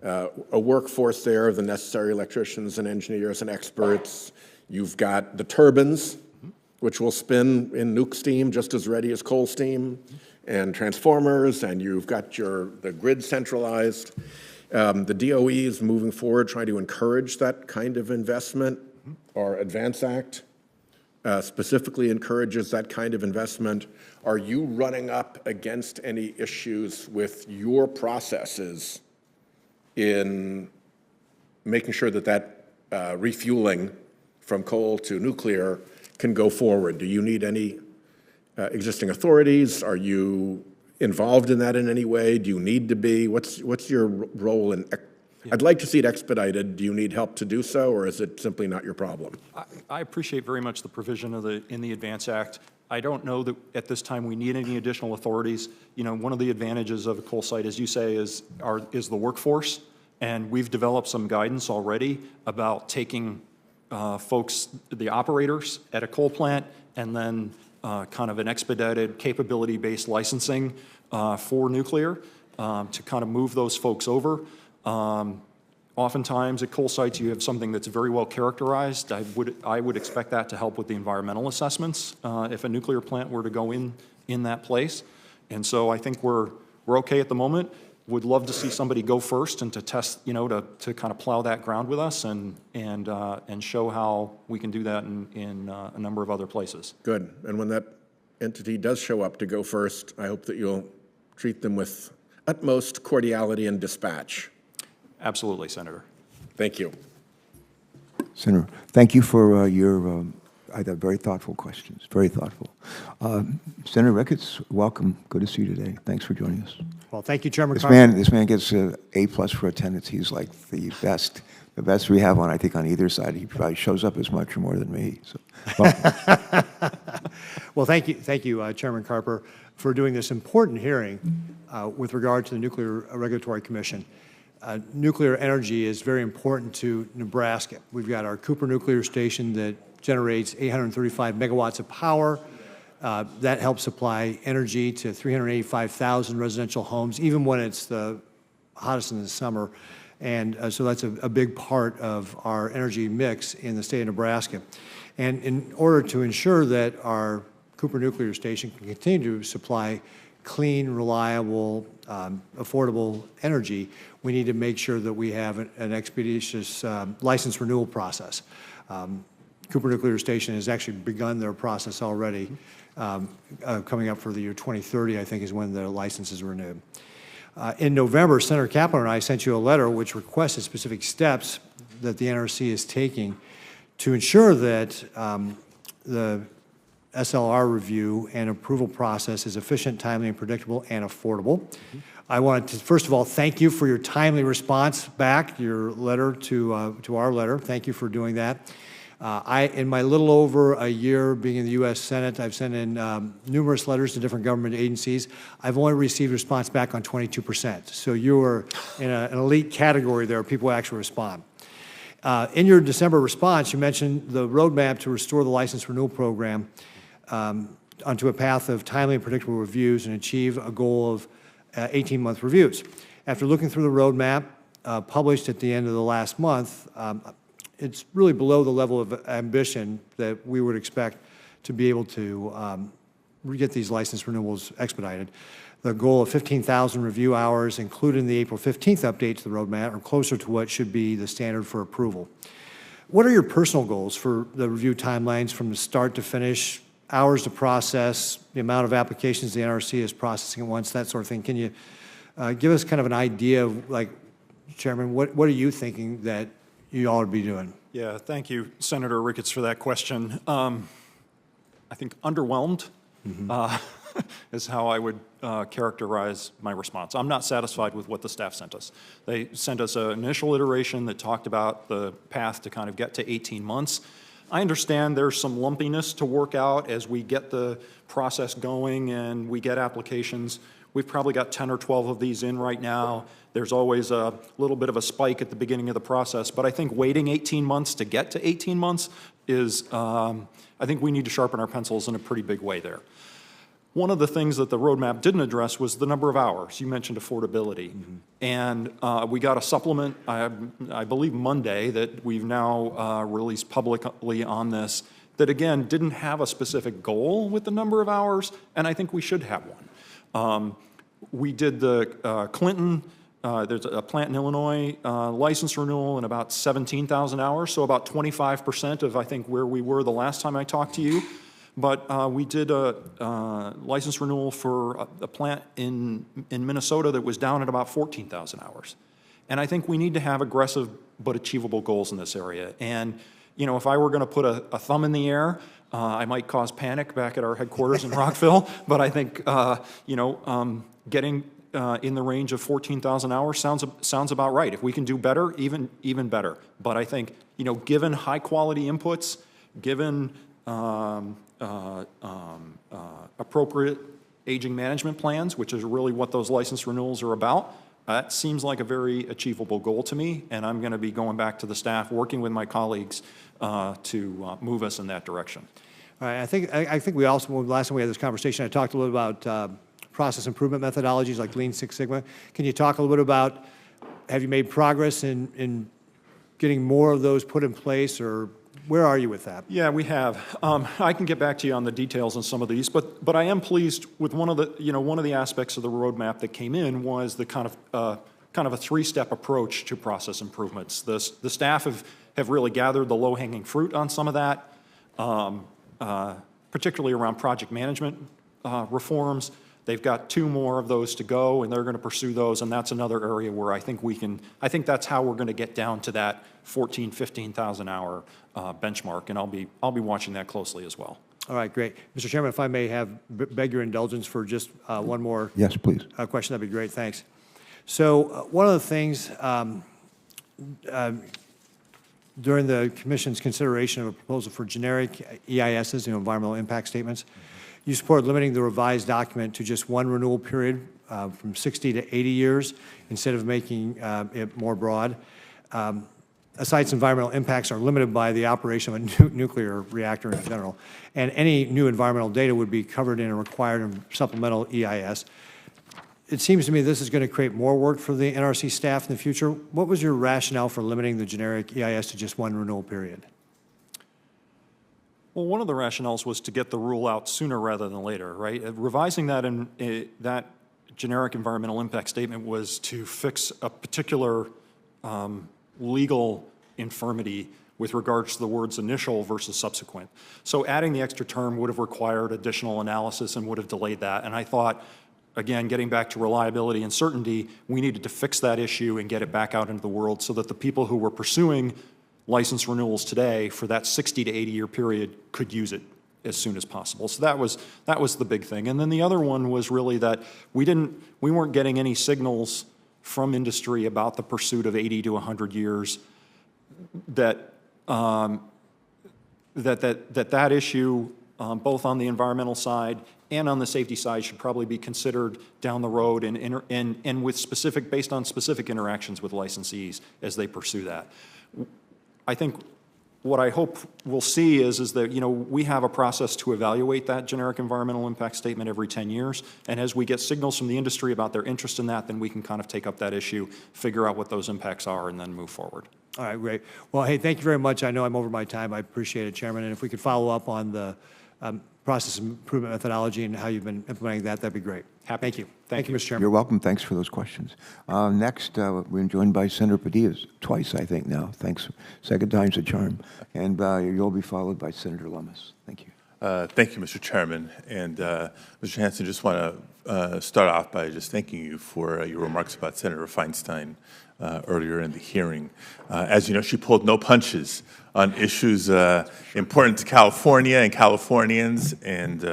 a workforce there of the necessary electricians and engineers and experts. You've got the turbines, which will spin in nuke steam just as ready as coal steam, and transformers, and you've got the grid centralized. The DOE is moving forward, trying to encourage that kind of investment. Our ADVANCE Act specifically encourages that kind of investment. Are you running up against any issues with your processes in making sure that refueling from coal to nuclear can go forward? Do you need any existing authorities? Are you involved in that in any way? Do you need to be? What's your role in? I'd like to see it expedited. Do you need help to do so, or is it simply not your problem? I appreciate very much the provision in the ADVANCE Act. I don't know that at this time we need any additional authorities. You know, one of the advantages of a coal site, as you say, is the workforce, and we've developed some guidance already about taking folks, the operators at a coal plant, and then kind of an expedited capability-based licensing for nuclear to kind of move those folks over. Oftentimes at coal sites you have something that's very well characterized. I would expect that to help with the environmental assessments if a nuclear plant were to go in that place. And so I think we're okay at the moment. Would love to see somebody go first and to test, you know, to kind of plow that ground with us and show how we can do that in a number of other places. Good. And when that entity does show up to go first, I hope that you'll treat them with utmost cordiality and dispatch. Absolutely, Senator. Thank you. Senator, thank you for your very thoughtful questions, very thoughtful. Senator Ricketts, welcome. Good to see you today. Thanks for joining us. Well, thank you, Chairman Carper. This man gets an A+ for attendance. He's like the best we have I think on either side. He probably shows up as much or more than me. So, well, thank you, Chairman Carper, for doing this important hearing with regard to the Nuclear Regulatory Commission. Nuclear energy is very important to Nebraska. We've got our Cooper Nuclear Station that generates 835 megawatts of power. That helps supply energy to 385,000 residential homes, even when it's the hottest in the summer. And so that's a big part of our energy mix in the state of Nebraska. And in order to ensure that our Cooper Nuclear Station can continue to supply clean, reliable, affordable energy, we need to make sure that we have an expeditious license renewal process. Cooper Nuclear Station has actually begun their process already. Coming up for the year 2030, I think, is when the license is renewed. In November, Senator Kaplan and I sent you a letter which requested specific steps that the NRC is taking to ensure that the SLR review and approval process is efficient, timely, and predictable, and affordable. I wanted to, first of all, thank you for your timely response back, your letter to our letter. Thank you for doing that. In my little over a year being in the U.S. Senate, I've sent in numerous letters to different government agencies. I've only received a response back on 22%. So you are in an elite category there, people who actually respond. In your December response, you mentioned the roadmap to restore the license renewal program onto a path of timely and predictable reviews and achieve a goal of 18-month reviews. After looking through the roadmap published at the end of the last month, it's really below the level of ambition that we would expect to be able to get these license renewals expedited. The goal of 15,000 review hours, including the April 15th update to the roadmap, are closer to what should be the standard for approval. What are your personal goals for the review timelines from the start to finish, hours to process, the amount of applications the NRC is processing at once, that sort of thing? Can you give us kind of an idea of, like, Chairman, what are you thinking that you all would be doing? Yeah, thank you, Senator Ricketts, for that question. I think underwhelmed is how I would characterize my response. I'm not satisfied with what the staff sent us. They sent us an initial iteration that talked about the path to kind of get to 18 months. I understand there's some lumpiness to work out as we get the process going and we get applications. We've probably got 10 or 12 of these in right now. There's always a little bit of a spike at the beginning of the process, but I think waiting 18 months to get to 18 months is I think we need to sharpen our pencils in a pretty big way there. One of the things that the roadmap didn't address was the number of hours. You mentioned affordability. And we got a supplement, I believe Monday, that we've now released publicly on this, that again, didn't have a specific goal with the number of hours, and I think we should have one. We did the Clinton, there's a plant in Illinois, license renewal in about 17,000 hours, so about 25% of, I think, where we were the last time I talked to you. But we did a license renewal for a plant in Minnesota that was down at about 14,000 hours. And I think we need to have aggressive but achievable goals in this area. And, you know, if I were going to put a thumb in the air, I might cause panic back at our headquarters in Rockville. But I think, you know, getting in the range of 14,000 hours sounds about right. If we can do better, even better. But I think, you know, given high quality inputs, given appropriate aging management plans, which is really what those license renewals are about, that seems like a very achievable goal to me, and I'm going to be going back to the staff, working with my colleagues to move us in that direction. All right, I think we also, last time we had this conversation, I talked a little about process improvement methodologies like Lean Six Sigma. Can you talk a little bit about, have you made progress in getting more of those put in place, or where are you with that? Yeah, we have. I can get back to you on the details on some of these, but I am pleased with one of the aspects of the roadmap that came in was the kind of a three-step approach to process improvements. The staff have really gathered the low-hanging fruit on some of that, particularly around project management reforms. They've got 2 more of those to go, and they're going to pursue those, and that's another area where I think that's how we're going to get down to that 15,000 hour benchmark, and I'll be watching that closely as well. All right, great. Mr. Chairman, if I may beg your indulgence for just one more Yes, please. Question, that'd be great, thanks. So one of the things during the Commission's consideration of a proposal for generic EISs, environmental impact statements, you support limiting the revised document to just one renewal period from 60 to 80 years instead of making it more broad. A site's environmental impacts are limited by the operation of a nuclear reactor in general, and any new environmental data would be covered in a required and supplemental EIS. It seems to me this is going to create more work for the NRC staff in the future. What was your rationale for limiting the generic EIS to just one renewal period? Well, one of the rationales was to get the rule out sooner rather than later, right? Revising that that generic environmental impact statement was to fix a particular legal infirmity with regards to the words initial versus subsequent. So adding the extra term would have required additional analysis and would have delayed that. And I thought, again, getting back to reliability and certainty, we needed to fix that issue and get it back out into the world so that the people who were pursuing license renewals today for that 60 to 80 year period could use it as soon as possible. So that was the big thing. And then the other one was really that we weren't getting any signals from industry about the pursuit of 80 to 100 years that that issue, both on the environmental side and on the safety side, should probably be considered down the road and with based on specific interactions with licensees as they pursue that. I think what I hope we'll see is that, you know, we have a process to evaluate that generic environmental impact statement every 10 years. And as we get signals from the industry about their interest in that, then we can kind of take up that issue, figure out what those impacts are, and then move forward. All right, great. Well, hey, thank you very much. I know I'm over my time. I appreciate it, Chairman. And if we could follow up on the process improvement methodology and how you've been implementing that, that'd be great. Thank you. Thank you, Mr. Chairman. You're welcome. Thanks for those questions. Next, we're joined by Senator Padilla, twice, I think, now. Thanks. Second time's a charm. And you'll be followed by Senator Lummis. Thank you. Thank you, Mr. Chairman. And Mr. Hansen, just want to start off by just thanking you for your remarks about Senator Feinstein earlier in the hearing. As you know, she pulled no punches on issues important to California and Californians and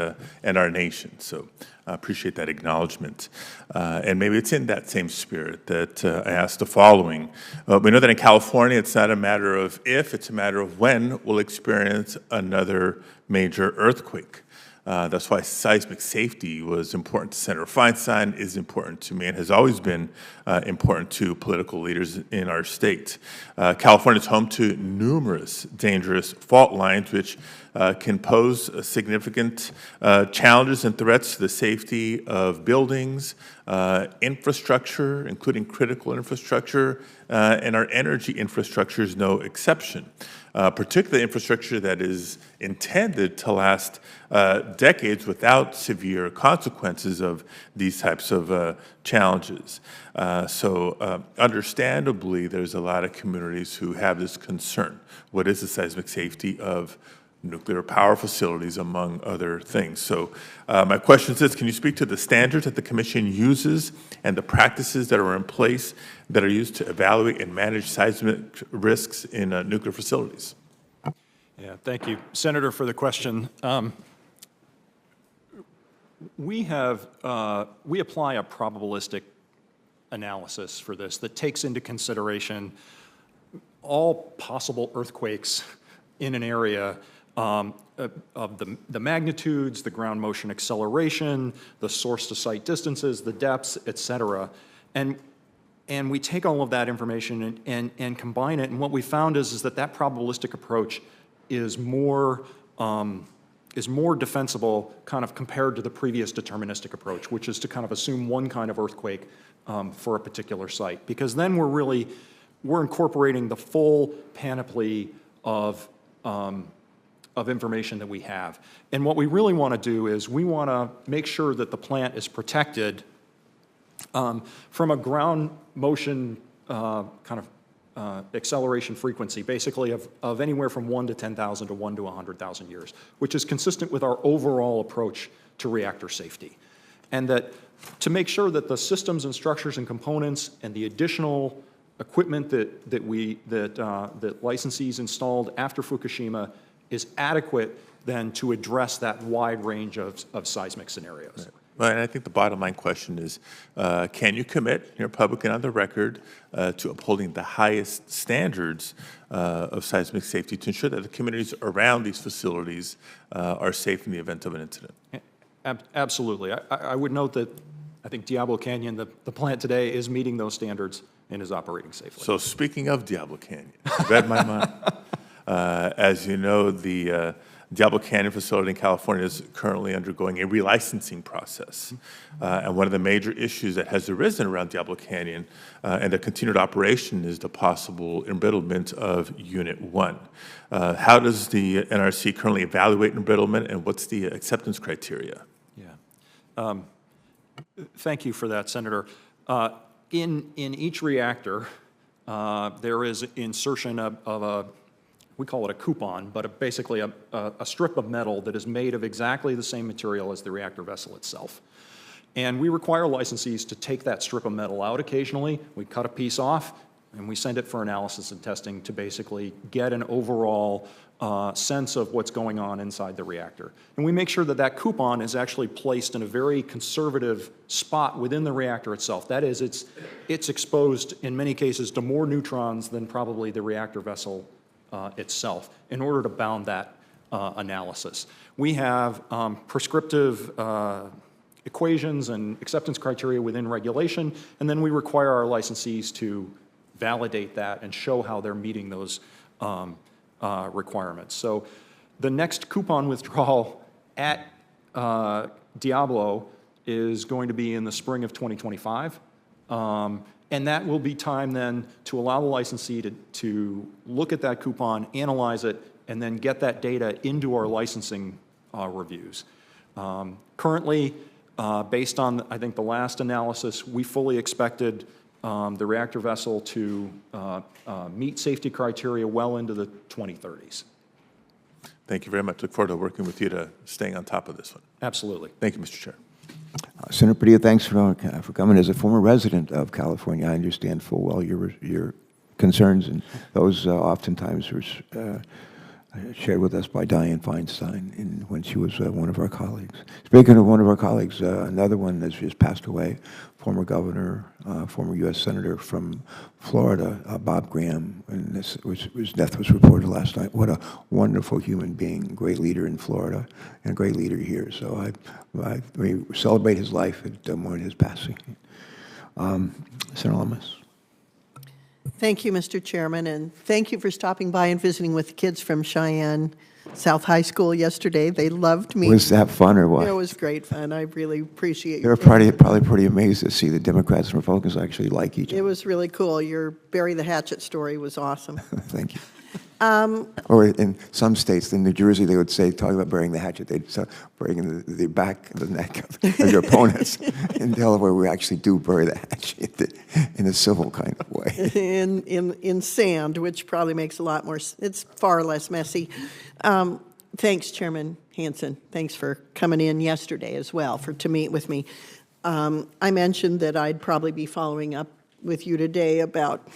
our nation. So I appreciate that acknowledgement. And maybe it's in that same spirit that I asked the following. We know that in California, it's not a matter of if, it's a matter of when we'll experience another major earthquake. That's why seismic safety was important to Senator Feinstein, is important to me, and has always been important to political leaders in our state. California is home to numerous dangerous fault lines, which can pose significant challenges and threats to the safety of buildings, infrastructure, including critical infrastructure, and our energy infrastructure is no exception. Particularly infrastructure that is intended to last decades without severe consequences of these types of challenges. So understandably, there's a lot of communities who have this concern. What is the seismic safety of nuclear power facilities, among other things? So my question is, can you speak to the standards that the Commission uses and the practices that are in place that are used to evaluate and manage seismic risks in nuclear facilities? Yeah, thank you, Senator, for the question. We apply a probabilistic analysis for this that takes into consideration all possible earthquakes in an area of the magnitudes, the ground motion acceleration, the source to site distances, the depths, et cetera. And we take all of that information and combine it, and what we found is that that probabilistic approach is more defensible kind of compared to the previous deterministic approach, which is to kind of assume one kind of earthquake for a particular site. Because then we're incorporating the full panoply of information that we have. And what we really want to do is we want to make sure that the plant is protected from a ground motion acceleration frequency, basically of anywhere from 1 to 10,000 to 1 to 100,000 years, which is consistent with our overall approach to reactor safety. And that to make sure that the systems and structures and components and the additional equipment that licensees installed after Fukushima is adequate then to address that wide range of seismic scenarios. Right. Well, and I think the bottom line question is, can you commit, you're public and on the record, to upholding the highest standards of seismic safety to ensure that the communities around these facilities are safe in the event of an incident? Absolutely. I would note that I think Diablo Canyon, the plant today, is meeting those standards and is operating safely. So speaking of Diablo Canyon, you read my mind. As you know, the Diablo Canyon facility in California is currently undergoing a relicensing process. And one of the major issues that has arisen around Diablo Canyon and the continued operation is the possible embrittlement of Unit 1. How does the NRC currently evaluate embrittlement, and what's the acceptance criteria? Yeah. Thank you for that, Senator. In each reactor, there is insertion of a, we call it a coupon, but basically a strip of metal that is made of exactly the same material as the reactor vessel itself. And we require licensees to take that strip of metal out occasionally. We cut a piece off, and we send it for analysis and testing to basically get an overall sense of what's going on inside the reactor. And we make sure that that coupon is actually placed in a very conservative spot within the reactor itself. That is, it's exposed in many cases to more neutrons than probably the reactor vessel itself in order to bound that analysis. We have prescriptive equations and acceptance criteria within regulation, and then we require our licensees to validate that and show how they're meeting those requirements. So the next coupon withdrawal at Diablo is going to be in the spring of 2025. And that will be time then to allow the licensee to look at that coupon, analyze it, and then get that data into our licensing reviews. Currently, based on, I think, the last analysis, we fully expected the reactor vessel to meet safety criteria well into the 2030s. Thank you very much. Look forward to working with you to staying on top of this one. Absolutely. Thank you, Mr. Chair. Senator Padilla, thanks for coming. As a former resident of California, I understand full well your concerns, and those oftentimes shared with us by Dianne Feinstein when she was one of our colleagues. Speaking of one of our colleagues, another one that's just passed away, former governor, former U.S. senator from Florida, Bob Graham, and his death was reported last night. What a wonderful human being, great leader in Florida, and a great leader here. So we celebrate his life and mourn his passing. Senator Lummis. Thank you, Mr. Chairman, and thank you for stopping by and visiting with the kids from Cheyenne South High School yesterday. They loved me. Was that fun or what? It was great fun. I really appreciate They were probably pretty amazed to see the Democrats and Republicans actually like each it. other. Was really cool. Your Bury the Hatchet story was awesome. Thank you. Or in some states, in New Jersey, they would say, talking about burying the hatchet, they'd say, burying the back of the neck of your opponents. In Delaware, we actually do bury the hatchet in a civil kind of way. in sand, which probably makes a lot more, it's far less messy. Thanks, Chairman Hansen. Thanks for coming in yesterday as well to meet with me. I mentioned that I'd probably be following up with you today about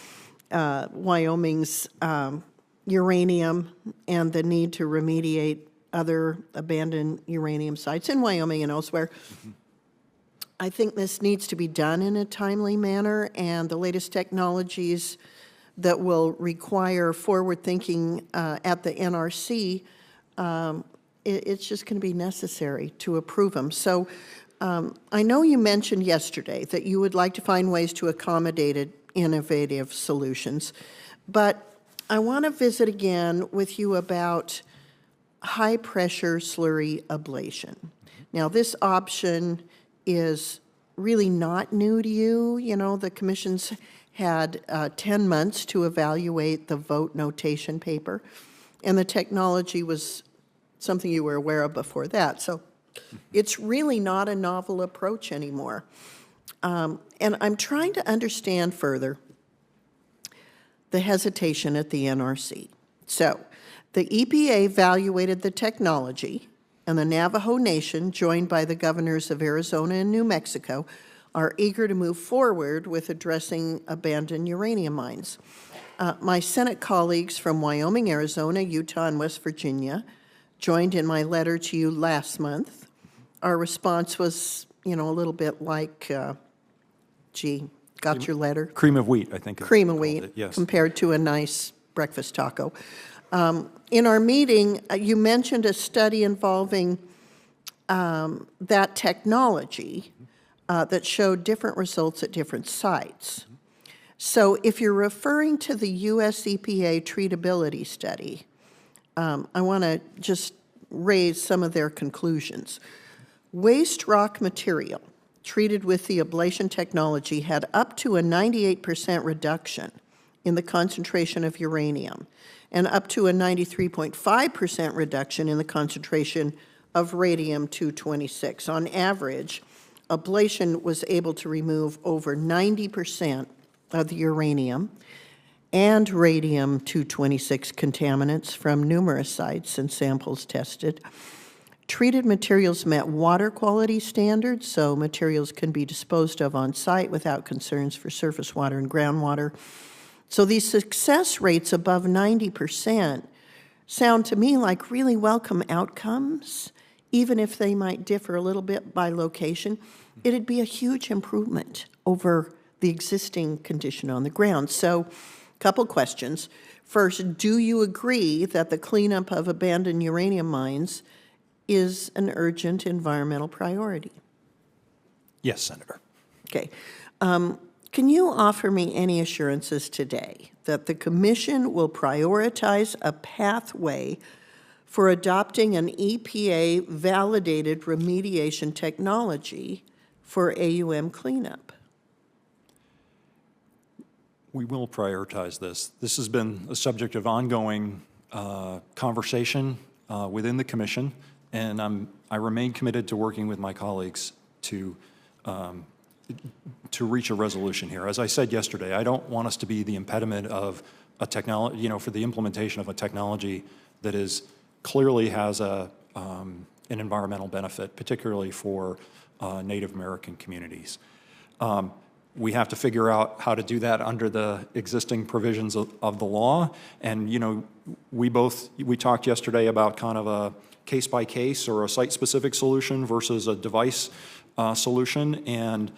Wyoming's uranium and the need to remediate other abandoned uranium sites in Wyoming and elsewhere. Mm-hmm. I think this needs to be done in a timely manner, and the latest technologies that will require forward thinking at the NRC, it's just going to be necessary to approve them. So I know you mentioned yesterday that you would like to find ways to accommodate innovative solutions, but I want to visit again with you about high-pressure slurry ablation. Now, this option is really not new to you. You know, the commission's had 10 months to evaluate the vote notation paper, and the technology was something you were aware of before that. So it's really not a novel approach anymore. And I'm trying to understand further the hesitation at the NRC. So the EPA evaluated the technology, and the Navajo Nation, joined by the governors of Arizona and New Mexico, are eager to move forward with addressing abandoned uranium mines. My Senate colleagues from Wyoming, Arizona, Utah, and West Virginia joined in my letter to you last month. Our response was, you know, a little bit like, gee, got your letter? Cream of wheat, I think. Cream of wheat, yes. Compared to a nice breakfast taco. In our meeting, you mentioned a study involving that technology that showed different results at different sites. So if you're referring to the US EPA treatability study, I want to just raise some of their conclusions. Waste rock material treated with the ablation technology had up to a 98% reduction in the concentration of uranium and up to a 93.5% reduction in the concentration of radium-226. On average, ablation was able to remove over 90% of the uranium and radium-226 contaminants from numerous sites and samples tested. Treated materials met water quality standards, so materials can be disposed of on site without concerns for surface water and groundwater. So these success rates above 90% sound to me like really welcome outcomes, even if they might differ a little bit by location. It'd be a huge improvement over the existing condition on the ground. So a couple questions. First, do you agree that the cleanup of abandoned uranium mines is an urgent environmental priority? Yes, Senator. Okay. Can you offer me any assurances today that the Commission will prioritize a pathway for adopting an EPA-validated remediation technology for AUM cleanup? We will prioritize this. This has been a subject of ongoing conversation within the Commission, and I remain committed to working with my colleagues to reach a resolution here. As I said yesterday, I don't want us to be the impediment of a technology, you know, for the implementation of a technology that clearly has an environmental benefit, particularly for Native American communities. We have to figure out how to do that under the existing provisions of the law. And, you know, we talked yesterday about kind of a case-by-case or a site-specific solution versus a device solution. And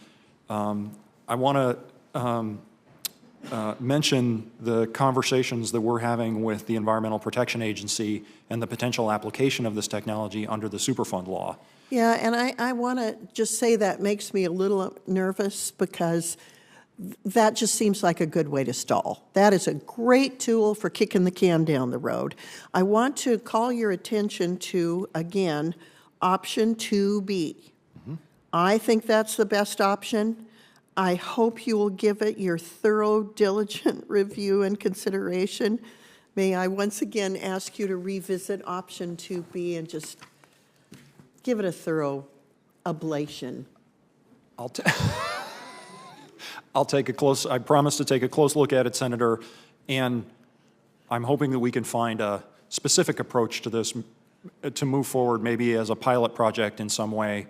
I want to mention the conversations that we're having with the Environmental Protection Agency and the potential application of this technology under the Superfund law. Yeah, and I want to just say that makes me a little nervous because that just seems like a good way to stall. That is a great tool for kicking the can down the road. I want to call your attention to, again, option 2B. I think that's the best option. I hope you will give it your thorough, diligent review and consideration. May I once again ask you to revisit option 2B and just give it a thorough ablation. I promise to take a close look at it, Senator, and I'm hoping that we can find a specific approach to this to move forward, maybe as a pilot project in some way,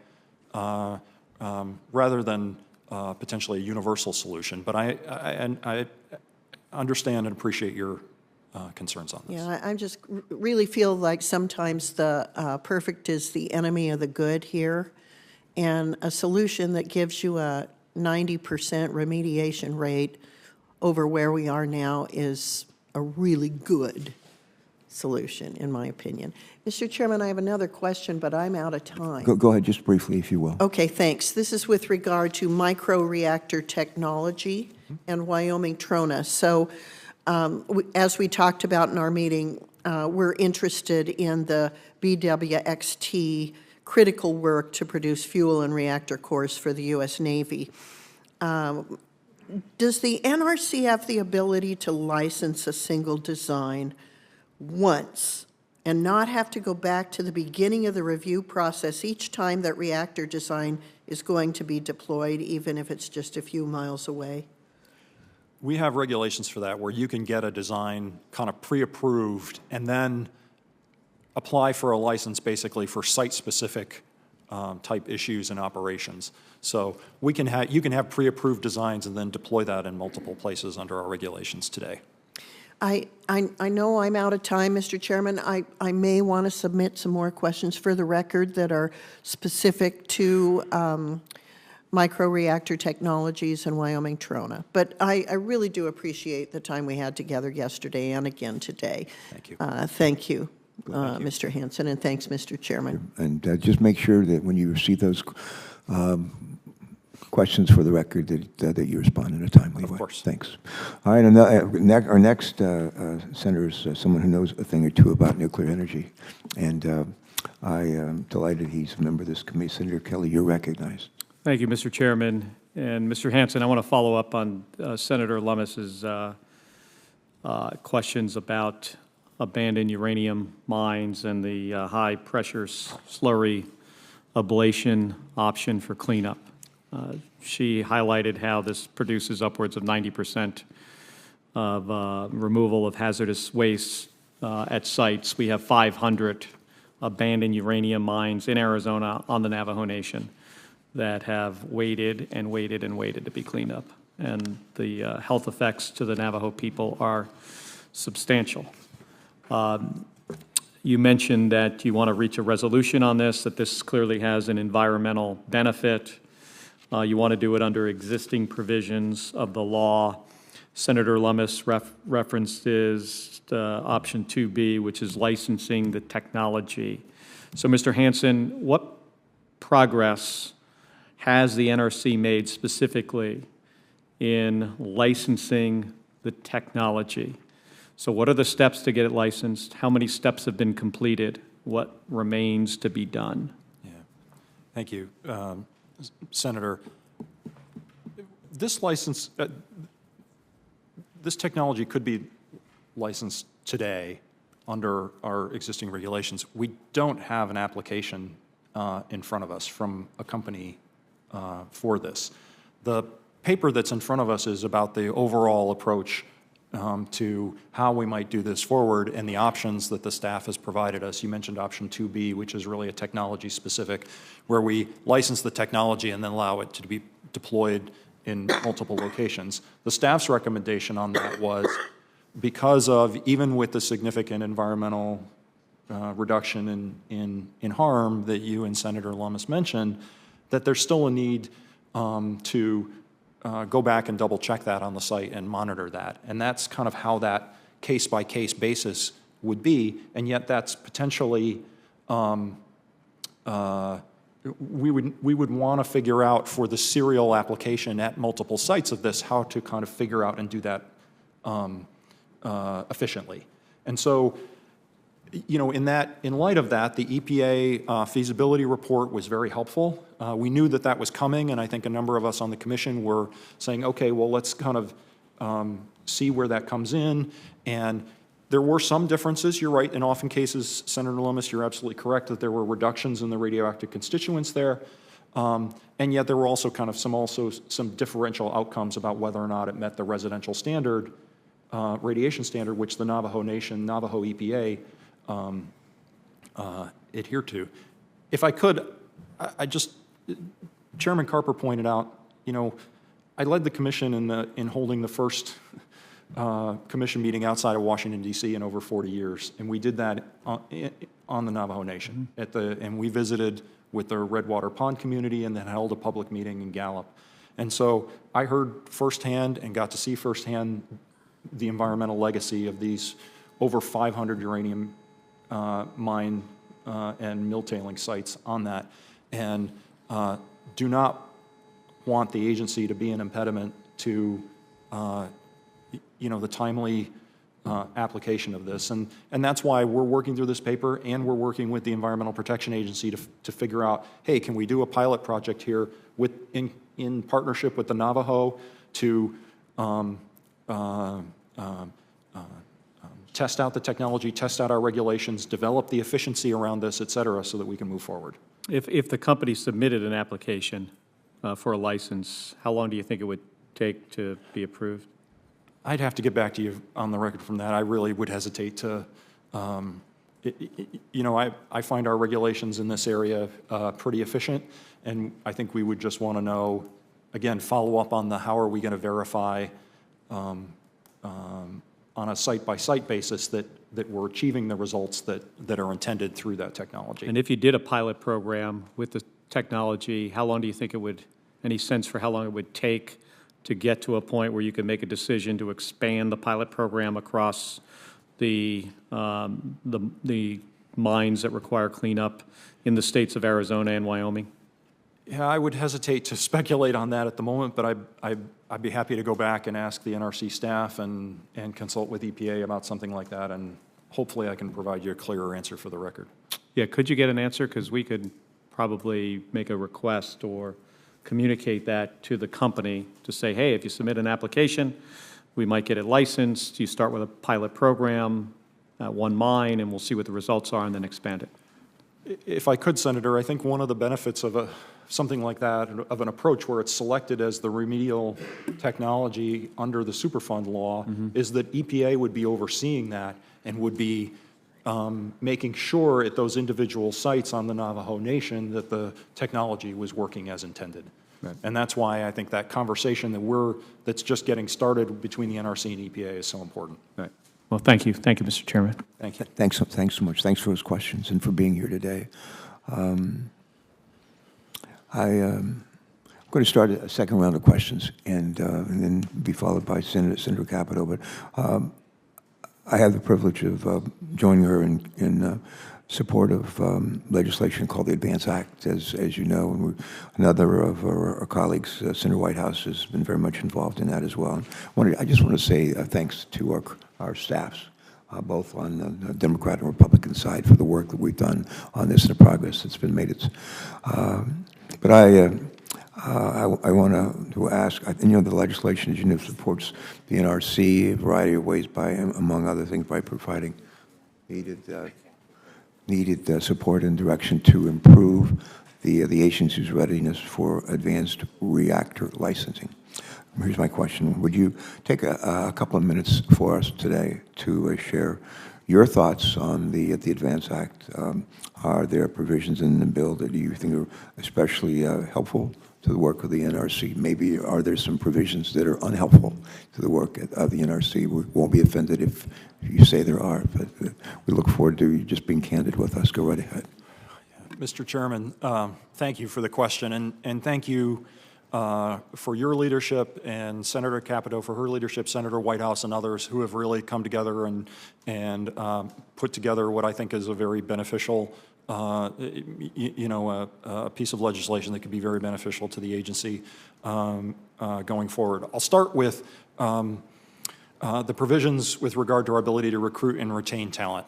rather than potentially a universal solution. But I understand and appreciate your concerns on this. Yeah, I just really feel like sometimes the perfect is the enemy of the good here, and a solution that gives you a 90% remediation rate over where we are now is a really good solution, in my opinion. Mr. Chairman, I have another question, but I'm out of time. Go ahead, just briefly, if you will. Okay, thanks. This is with regard to microreactor technology and Wyoming Trona. So, as we talked about in our meeting, we're interested in the BWXT critical work to produce fuel and reactor cores for the U.S. Navy. Does the NRC have the ability to license a single design once and not have to go back to the beginning of the review process each time that reactor design is going to be deployed, even if it's just a few miles away? We have regulations for that, where you can get a design kind of pre-approved and then apply for a license basically for site-specific type issues and operations. So you can have pre-approved designs and then deploy that in multiple places under our regulations today. I know I'm out of time, Mr. Chairman. I may want to submit some more questions for the record that are specific to microreactor technologies and Wyoming Trona. But I really do appreciate the time we had together yesterday and again today. Thank you. Thank you, Mr. Hanson, and thanks, Mr. Chairman. And just make sure that when you receive those questions for the record, that you respond in a timely way. Of course. Thanks. All right, and our next senator is someone who knows a thing or two about nuclear energy. And I am delighted he's a member of this committee. Senator Kelly, you're recognized. Thank you, Mr. Chairman. And Mr. Hanson, I want to follow up on Senator Lummis's questions about abandoned uranium mines and the high-pressure slurry ablation option for cleanup. She highlighted how this produces upwards of 90% of removal of hazardous waste at sites. We have 500 abandoned uranium mines in Arizona on the Navajo Nation that have waited and waited and waited to be cleaned up. And the health effects to the Navajo people are substantial. You mentioned that you want to reach a resolution on this, that this clearly has an environmental benefit. You want to do it under existing provisions of the law. Senator Lummis references option 2B, which is licensing the technology. So, Mr. Hanson, what progress has the NRC made specifically in licensing the technology? So what are the steps to get it licensed? How many steps have been completed? What remains to be done? Yeah. Thank you, Senator. This license, this technology could be licensed today under our existing regulations. We don't have an application in front of us from a company for this. The paper that's in front of us is about the overall approach to how we might do this forward and the options that the staff has provided us. You mentioned option 2B, which is really a technology specific, where we license the technology and then allow it to be deployed in multiple locations. The staff's recommendation on that was, because of, even with the significant environmental reduction in harm that you and Senator Lummis mentioned, that there's still a need to go back and double check that on the site and monitor that. And that's kind of how that case-by-case basis would be, and yet that's potentially, we would want to figure out for the serial application at multiple sites of this, how to kind of figure out and do that efficiently. And so, you know, in light of that, the EPA feasibility report was very helpful. We knew that that was coming, and I think a number of us on the commission were saying, okay, well, let's kind of see where that comes in. And there were some differences, you're right, in often cases, Senator Lummis, you're absolutely correct that there were reductions in the radioactive constituents there. And yet there were also kind of some differential outcomes about whether or not it met the residential standard, radiation standard, which the Navajo Nation, Navajo EPA adhere to. If I could, Chairman Carper pointed out, you know, I led the commission in holding the first commission meeting outside of Washington, D.C. in over 40 years, and we did that on the Navajo Nation. And we visited with the Redwater Pond community and then held a public meeting in Gallup. And so I heard firsthand and got to see firsthand the environmental legacy of these over 500 uranium mine and mill tailing sites on that, and do not want the agency to be an impediment to you know, the timely application of this. And that's why we're working through this paper, and we're working with the Environmental Protection Agency to figure out, hey, can we do a pilot project here in partnership with the Navajo to test out the technology, test out our regulations, develop the efficiency around this, et cetera, so that we can move forward. If the company submitted an application for a license, how long do you think it would take to be approved? I'd have to get back to you on the record from that. I really would hesitate to, you know, I find our regulations in this area pretty efficient, and I think we would just want to know, again, follow up on the how are we going to verify on a site-by-site basis that we're achieving the results that are intended through that technology. And if you did a pilot program with the technology, how long do you think it would, any sense for how long it would take to get to a point where you could make a decision to expand the pilot program across the mines that require cleanup in the states of Arizona and Wyoming? Yeah, I would hesitate to speculate on that at the moment, but I'd be happy to go back and ask the NRC staff and consult with EPA about something like that, and hopefully I can provide you a clearer answer for the record. Yeah, could you get an answer? Because we could probably make a request or communicate that to the company to say, hey, if you submit an application, we might get it licensed. You start with a pilot program at one mine, and we'll see what the results are and then expand it. If I could, Senator, I think one of the benefits of something like that, of an approach where it's selected as the remedial technology under the Superfund law, is that EPA would be overseeing that and would be making sure at those individual sites on the Navajo Nation that the technology was working as intended. Right. And that's why I think that conversation that's just getting started between the NRC and EPA is so important. Right. Well, thank you. Thank you, Mr. Chairman. Thank you. Thanks so much. Thanks for those questions and for being here today. I'm going to start a second round of questions and then be followed by Senator Capito. But I have the privilege of joining her in support of legislation called the ADVANCE Act, as you know. And another of our colleagues, Senator Whitehouse, has been very much involved in that as well. I just want to say thanks to our staffs, both on the Democrat and Republican side, for the work that we've done on this and the progress that's been made. But I want to ask, you know, the legislation, as you know, supports the NRC a variety of ways by, among other things, by providing needed support and direction to improve the agency's readiness for advanced reactor licensing. Here's my question. Would you take a couple of minutes for us today to share your thoughts on the Advance Act. Are there provisions in the bill that you think are especially helpful to the work of the NRC? Maybe are there some provisions that are unhelpful to the work of the NRC? We won't be offended if you say there are, but we look forward to you just being candid with us. Go right ahead. Mr. Chairman, thank you for the question, and thank you for your leadership and Senator Capito for her leadership, Senator Whitehouse and others who have really come together and put together what I think is a very beneficial, a piece of legislation that could be very beneficial to the agency going forward. I'll start with the provisions with regard to our ability to recruit and retain talent.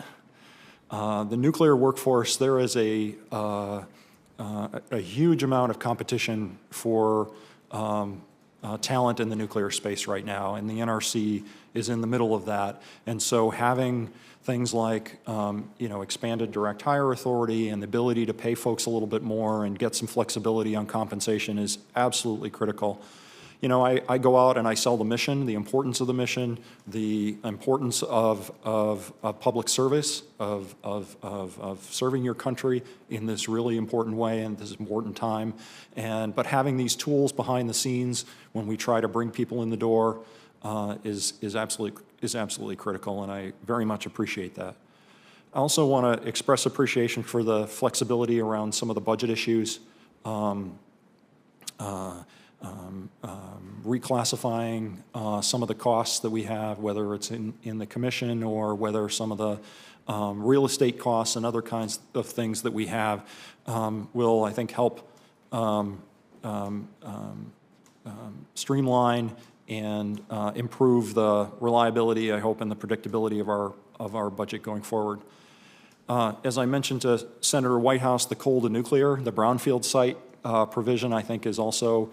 The nuclear workforce, there is a huge amount of competition for talent in the nuclear space right now, and the NRC is in the middle of that. And so having things like, expanded direct hire authority and the ability to pay folks a little bit more and get some flexibility on compensation is absolutely critical. I go out and I sell the mission, the importance of the mission, the importance of public service, of serving your country in this really important way and this important time. But having these tools behind the scenes when we try to bring people in the door is absolutely critical, and I very much appreciate that. I also want to express appreciation for the flexibility around some of the budget issues. Reclassifying some of the costs that we have, whether it's in the commission or whether some of the real estate costs and other kinds of things that we have will, I think, help streamline and improve the reliability, I hope, and the predictability of our budget going forward. As I mentioned to Senator Whitehouse, the coal to nuclear, the brownfield site provision, I think, is also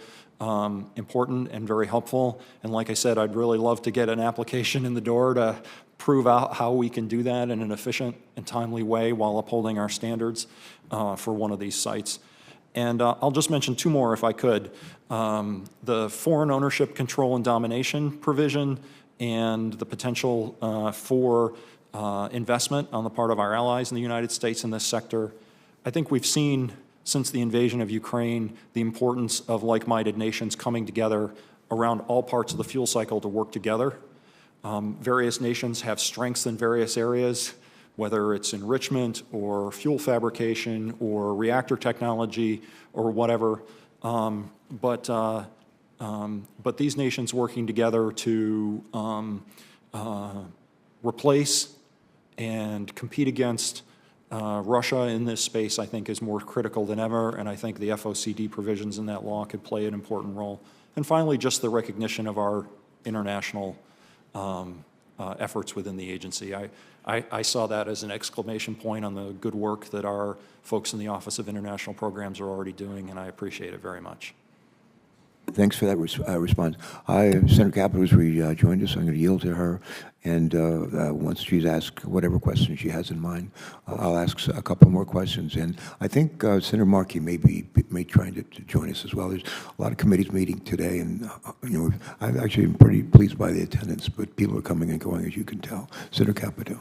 important and very helpful. And like I said, I'd really love to get an application in the door to prove out how we can do that in an efficient and timely way while upholding our standards for one of these sites. And I'll just mention two more if I could. The foreign ownership, control, and domination provision and the potential for investment on the part of our allies in the United States in this sector. I think we've seen since the invasion of Ukraine the importance of like-minded nations coming together around all parts of the fuel cycle to work together. Various nations have strengths in various areas, whether it's enrichment or fuel fabrication or reactor technology or whatever. But these nations working together to replace and compete against Russia in this space, I think, is more critical than ever, and I think the FOCD provisions in that law could play an important role. And finally, just the recognition of our international efforts within the agency. I saw that as an exclamation point on the good work that our folks in the Office of International Programs are already doing, and I appreciate it very much. Thanks for that response. Senator Capito has rejoined us. I'm going to yield to her. And once she's asked whatever questions she has in mind, I'll ask a couple more questions. And I think Senator Markey may try to join us as well. There's a lot of committees meeting today, and I've actually been pretty pleased by the attendance, but people are coming and going, as you can tell. Senator Capito.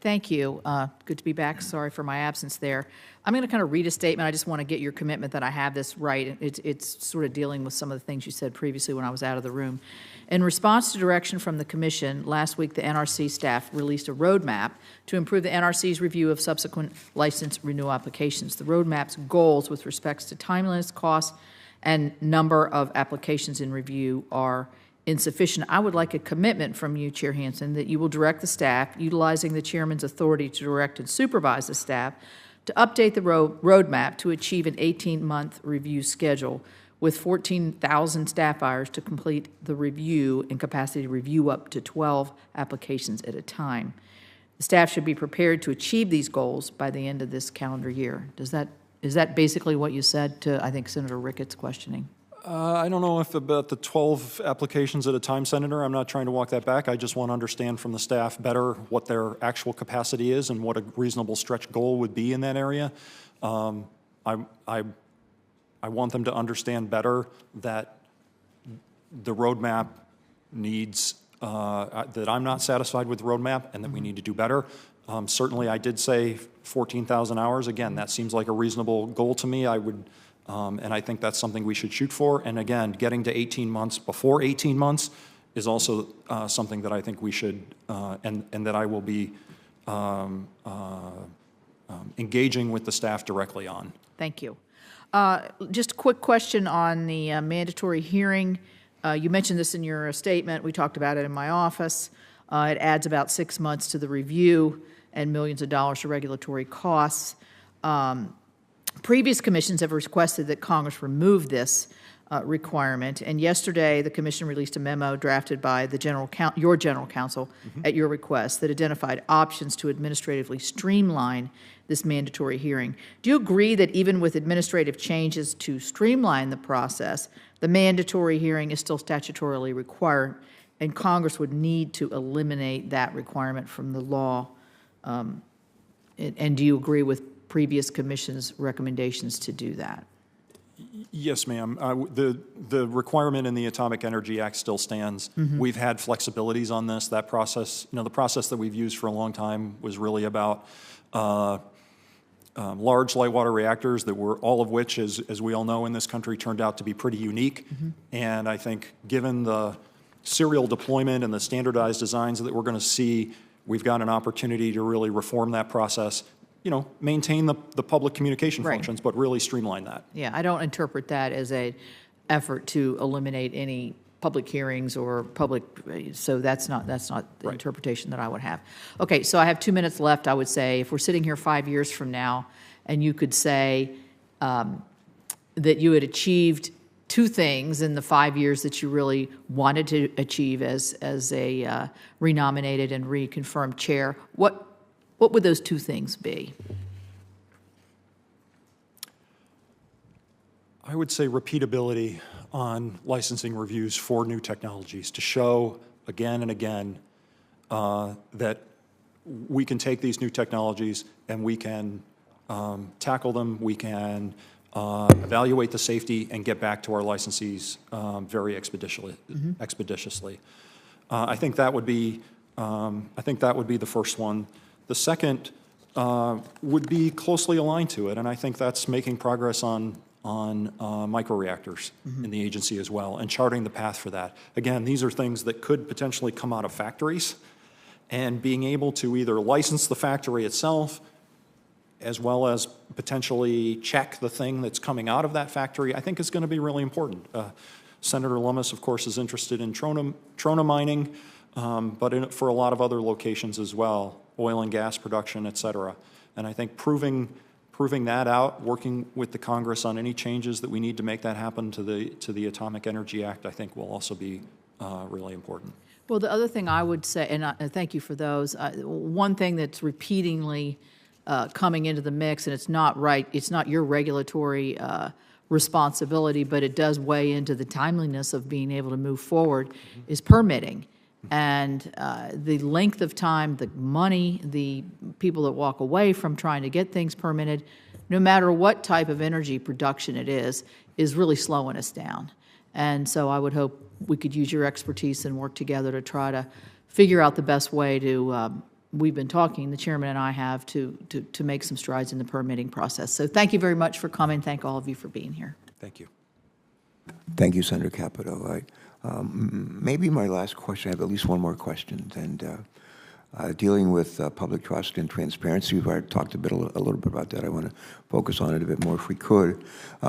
Thank you. Good to be back. Sorry for my absence there. I'm going to kind of read a statement. I just want to get your commitment that I have this right. It's sort of dealing with some of the things you said previously when I was out of the room. In response to direction from the Commission, last week the NRC staff released a roadmap to improve the NRC's review of subsequent license renewal applications. The roadmap's goals with respects to timeliness, cost, and number of applications in review are insufficient. I would like a commitment from you, Chair Hansen, that you will direct the staff, utilizing the chairman's authority to direct and supervise the staff, to update the roadmap to achieve an 18-month review schedule with 14,000 staff hours to complete the review and capacity to review up to 12 applications at a time. The staff should be prepared to achieve these goals by the end of this calendar year. Is that basically what you said to, I think, Senator Ricketts' questioning? I don't know if about the 12 applications at a time, Senator. I'm not trying to walk that back. I just want to understand from the staff better what their actual capacity is and what a reasonable stretch goal would be in that area. I want them to understand better that the roadmap needs that I'm not satisfied with the roadmap and that we need to do better. Certainly, I did say 14,000 hours. Again, that seems like a reasonable goal to me. I would, and I think that's something we should shoot for. And again, getting to 18 months before 18 months is also something that I think we should, and that I will be engaging with the staff directly on. Thank you. Just a quick question on the mandatory hearing. You mentioned this in your statement. We talked about it in my office. It adds about 6 months to the review and millions of dollars to regulatory costs. Previous commissions have requested that Congress remove this requirement, and yesterday the commission released a memo drafted by the your general counsel at your request that identified options to administratively streamline this mandatory hearing. Do you agree that even with administrative changes to streamline the process, the mandatory hearing is still statutorily required, and Congress would need to eliminate that requirement from the law? And do you agree with previous commission's recommendations to do that? Yes, ma'am. The requirement in the Atomic Energy Act still stands. We've had flexibilities on this. That process, the process that we've used for a long time was really about large light water reactors that were, all of which, as we all know in this country, turned out to be pretty unique. And I think given the serial deployment and the standardized designs that we're going to see, we've got an opportunity to really reform that process, maintain the public communication functions, but really streamline that. Yeah, I don't interpret that as an effort to eliminate any public hearings or public, so that's not the interpretation that I would have. Okay, so I have 2 minutes left. I would say if we're sitting here 5 years from now and you could say that you had achieved 2 things in the 5 years that you really wanted to achieve as a renominated and reconfirmed chair, what would those 2 things be? I would say repeatability on licensing reviews for new technologies, to show again and again that we can take these new technologies and we can tackle them, we can evaluate the safety and get back to our licensees very expeditiously. I think that would be the first one. The second would be closely aligned to it, and I think that's making progress on microreactors in the agency as well, and charting the path for that. Again, these are things that could potentially come out of factories, and being able to either license the factory itself as well as potentially check the thing that's coming out of that factory, I think is going to be really important. Senator Lummis, of course, is interested in trona mining, but for a lot of other locations as well, oil and gas production, et cetera. And I think proving that out, working with the Congress on any changes that we need to make that happen to the Atomic Energy Act, I think will also be really important. Well, the other thing I would say, and thank you for those, one thing that's repeatedly coming into the mix, and it's not right, it's not your regulatory responsibility, but it does weigh into the timeliness of being able to move forward, is permitting. And the length of time, the money, the people that walk away from trying to get things permitted, no matter what type of energy production it is really slowing us down. And so I would hope we could use your expertise and work together to try to figure out the best way to, we've been talking, the chairman and I have, to make some strides in the permitting process. So thank you very much for coming. Thank all of you for being here. Thank you. Thank you, Senator Capito. Maybe my last question, I have at least one more question, and dealing with public trust and transparency, we've already talked a little bit about that. I want to focus on it a bit more if we could.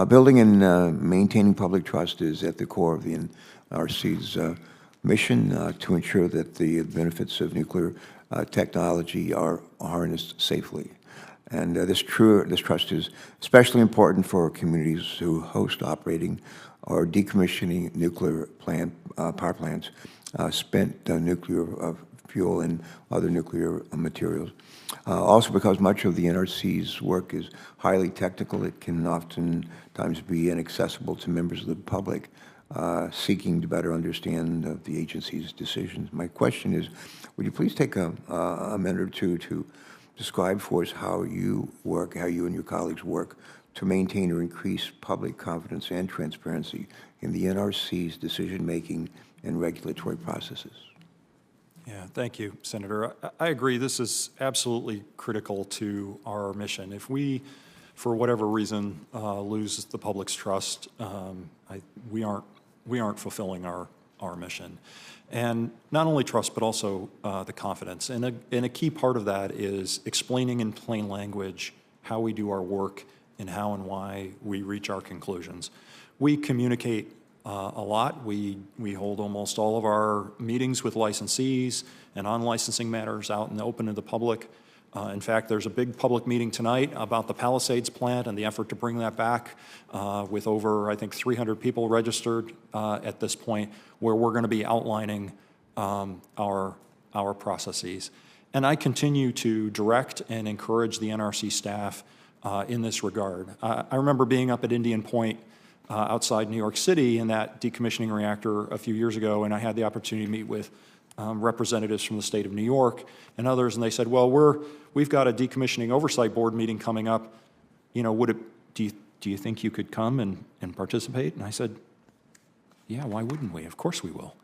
Building and maintaining public trust is at the core of the NRC's mission to ensure that the benefits of nuclear technology are harnessed safely. And this trust is especially important for communities who host, operating, or decommissioning nuclear power plants, spent nuclear fuel, and other nuclear materials. Also, because much of the NRC's work is highly technical, it can oftentimes be inaccessible to members of the public seeking to better understand the agency's decisions. My question is, would you please take a minute or two to describe for us how you and your colleagues work to maintain or increase public confidence and transparency in the NRC's decision-making and regulatory processes? Yeah, thank you, Senator. I agree. This is absolutely critical to our mission. If we, for whatever reason, lose the public's trust, we aren't fulfilling our mission. And not only trust, but also the confidence. And a key part of that is explaining in plain language how we do our work and how and why we reach our conclusions. We communicate a lot. We hold almost all of our meetings with licensees and on licensing matters out in the open to the public. In fact, there's a big public meeting tonight about the Palisades plant and the effort to bring that back with over, I think, 300 people registered at this point, where we're going to be outlining our processes. And I continue to direct and encourage the NRC staff in this regard. I remember being up at Indian Point outside New York City in that decommissioning reactor a few years ago, and I had the opportunity to meet with representatives from the state of New York and others, and they said, well, we've got a decommissioning oversight board meeting coming up. You know, do you think you could come and participate? And I said, yeah, why wouldn't we? Of course we will.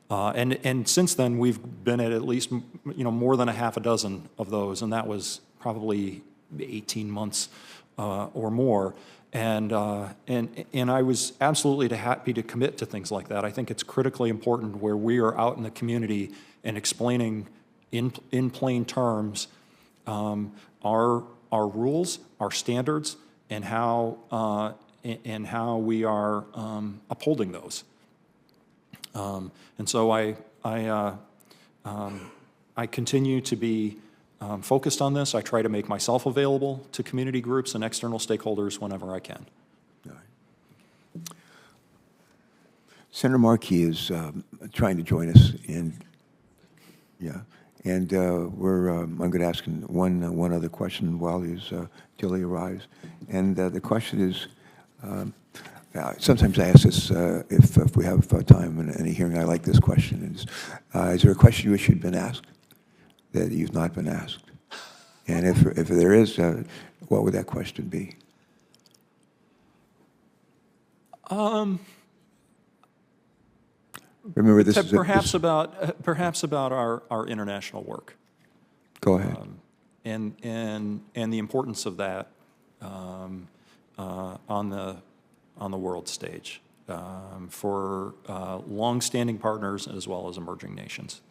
And since then, we've been at least, more than a half a dozen of those, and that was probably 18 months or more. And I was absolutely happy to commit to things like that. I think it's critically important where we are out in the community and explaining in plain terms our rules, our standards, and how we are upholding those. And so I continue to be focused on this. I try to make myself available to community groups and external stakeholders whenever I can. All right. Senator Markey is trying to join us, and I'm going to ask him one other question while till he arrives, and the question is. Sometimes I ask this if we have time in a hearing. I like this question. Is there a question you wish you'd been asked that you've not been asked? And if there is, what would that question be? Remember, this is perhaps about our international work. Go ahead. And the importance of that on the world stage for long-standing partners as well as emerging nations.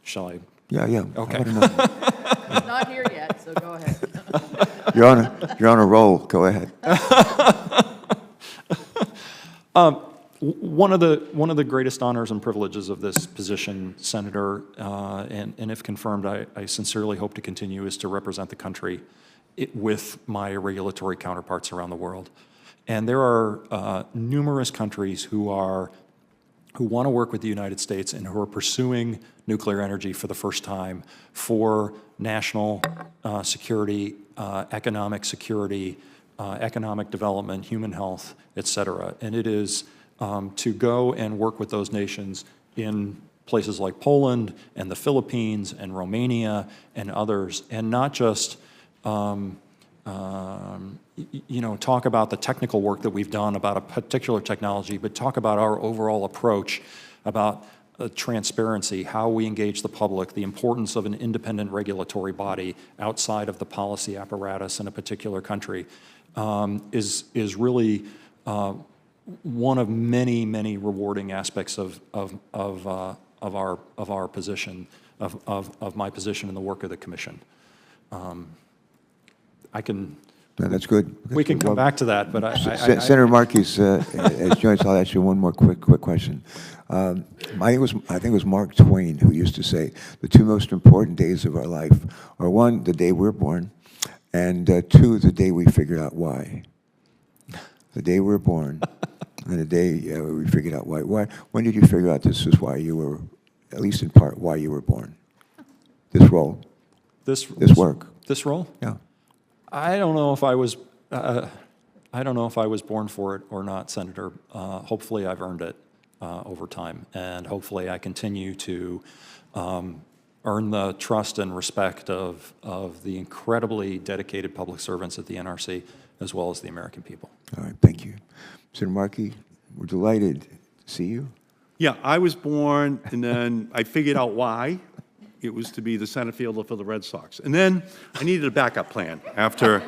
Shall I? Yeah. Okay. Not here yet, so go ahead. You're on a roll. Go ahead. One of the greatest honors and privileges of this position, Senator, and if confirmed, I sincerely hope to continue, is to represent the country with my regulatory counterparts around the world. And there are numerous countries who want to work with the United States and who are pursuing nuclear energy for the first time for national security, economic security, economic development, human health, et cetera. And it is to go and work with those nations in places like Poland and the Philippines and Romania and others, and not just talk about the technical work that we've done about a particular technology, but talk about our overall approach, about transparency, how we engage the public, the importance of an independent regulatory body outside of the policy apparatus in a particular country, is really one of many, many rewarding aspects of our position, of my position in the work of the Commission. No, that's good. We can come back to that, but Senator Markey has joined us. I'll ask you one more quick question. I think it was Mark Twain who used to say the two most important days of our life are, one, the day we're born, and two, the day we figured out why. The day we're born, and the day we figured out why. When did you figure out this is why you were, at least in part, why you were born? This role. This work. This role? Yeah. I don't know if I was born for it or not, Senator. Hopefully, I've earned it over time, and hopefully, I continue to earn the trust and respect of the incredibly dedicated public servants at the NRC, as well as the American people. All right. Thank you, Senator Markey. We're delighted to see you. Yeah, I was born, and then I figured out why. It was to be the center fielder for the Red Sox. And then I needed a backup plan after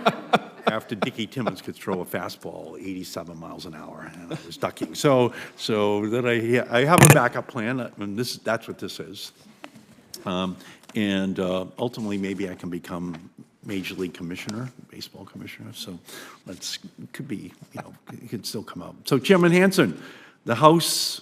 Dickie Timmons could throw a fastball 87 miles an hour, and I was ducking. So then I have a backup plan, and that's what this is. And ultimately, maybe I can become Major League Commissioner, baseball commissioner. So could be, it could still come out. So Chairman Hansen, the House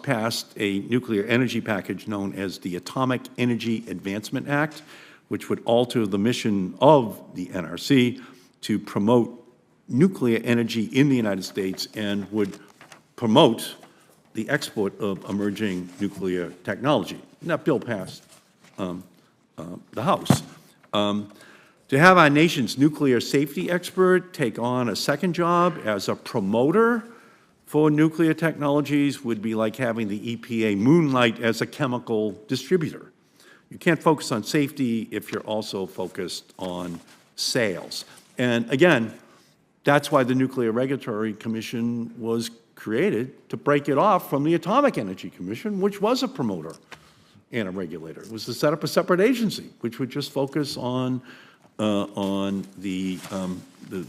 passed a nuclear energy package known as the Atomic Energy Advancement Act, which would alter the mission of the NRC to promote nuclear energy in the United States and would promote the export of emerging nuclear technology. And that bill passed the House. To have our nation's nuclear safety expert take on a second job as a promoter for nuclear technologies would be like having the EPA moonlight as a chemical distributor. You can't focus on safety if you're also focused on sales. And again, that's why the Nuclear Regulatory Commission was created, to break it off from the Atomic Energy Commission, which was a promoter and a regulator. It was to set up a separate agency, which would just focus on the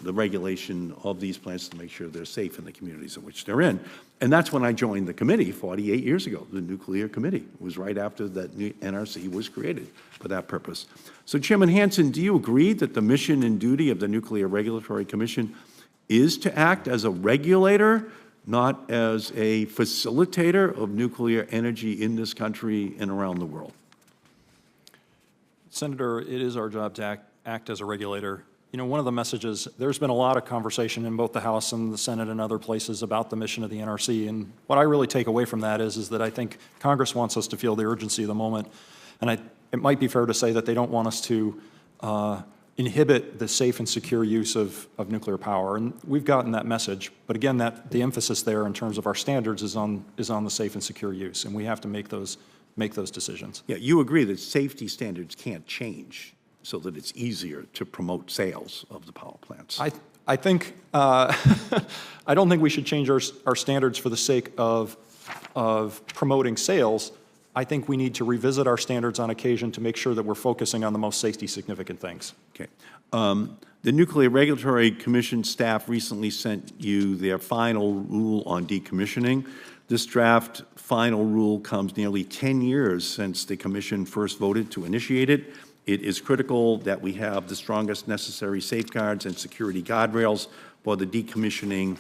regulation of these plants to make sure they're safe in the communities in which they're in. And that's when I joined the committee 48 years ago. The Nuclear Committee was right after that new NRC was created for that purpose. So Chairman Hansen, do you agree that the mission and duty of the Nuclear Regulatory Commission is to act as a regulator, not as a facilitator of nuclear energy in this country and around the world? Senator, it is our job to act as a regulator. One of the messages, there's been a lot of conversation in both the House and the Senate and other places about the mission of the NRC, and what I really take away from that is that I think Congress wants us to feel the urgency of the moment, and it might be fair to say that they don't want us to inhibit the safe and secure use of nuclear power, and we've gotten that message, but again, the emphasis there in terms of our standards is on the safe and secure use, and we have to make those decisions. Yeah, you agree that safety standards can't change so that it's easier to promote sales of the power plants? I think, I don't think we should change our standards for the sake of promoting sales. I think we need to revisit our standards on occasion to make sure that we're focusing on the most safety significant things. Okay. The Nuclear Regulatory Commission staff recently sent you their final rule on decommissioning. This draft final rule comes nearly 10 years since the Commission first voted to initiate it. It is critical that we have the strongest necessary safeguards and security guardrails for the decommissioning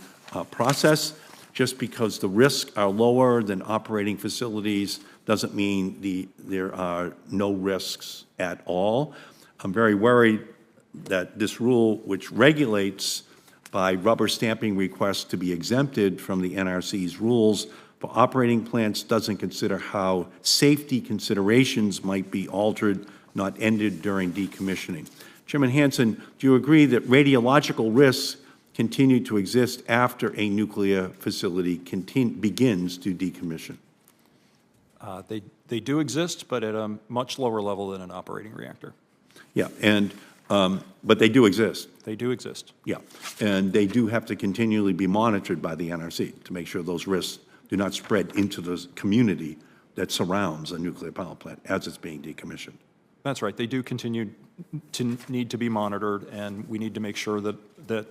process. Just because the risks are lower than operating facilities doesn't mean there are no risks at all. I'm very worried that this rule, which regulates by rubber stamping requests to be exempted from the NRC's rules for operating plants, doesn't consider how safety considerations might be altered, not ended during decommissioning. Chairman Hansen, do you agree that radiological risks continue to exist after a nuclear facility begins to decommission? They do exist, but at a much lower level than an operating reactor. Yeah, and but they do exist. They do exist. Yeah, and they do have to continually be monitored by the NRC to make sure those risks do not spread into the community that surrounds a nuclear power plant as it's being decommissioned. That's right. They do continue to need to be monitored, and we need to make sure that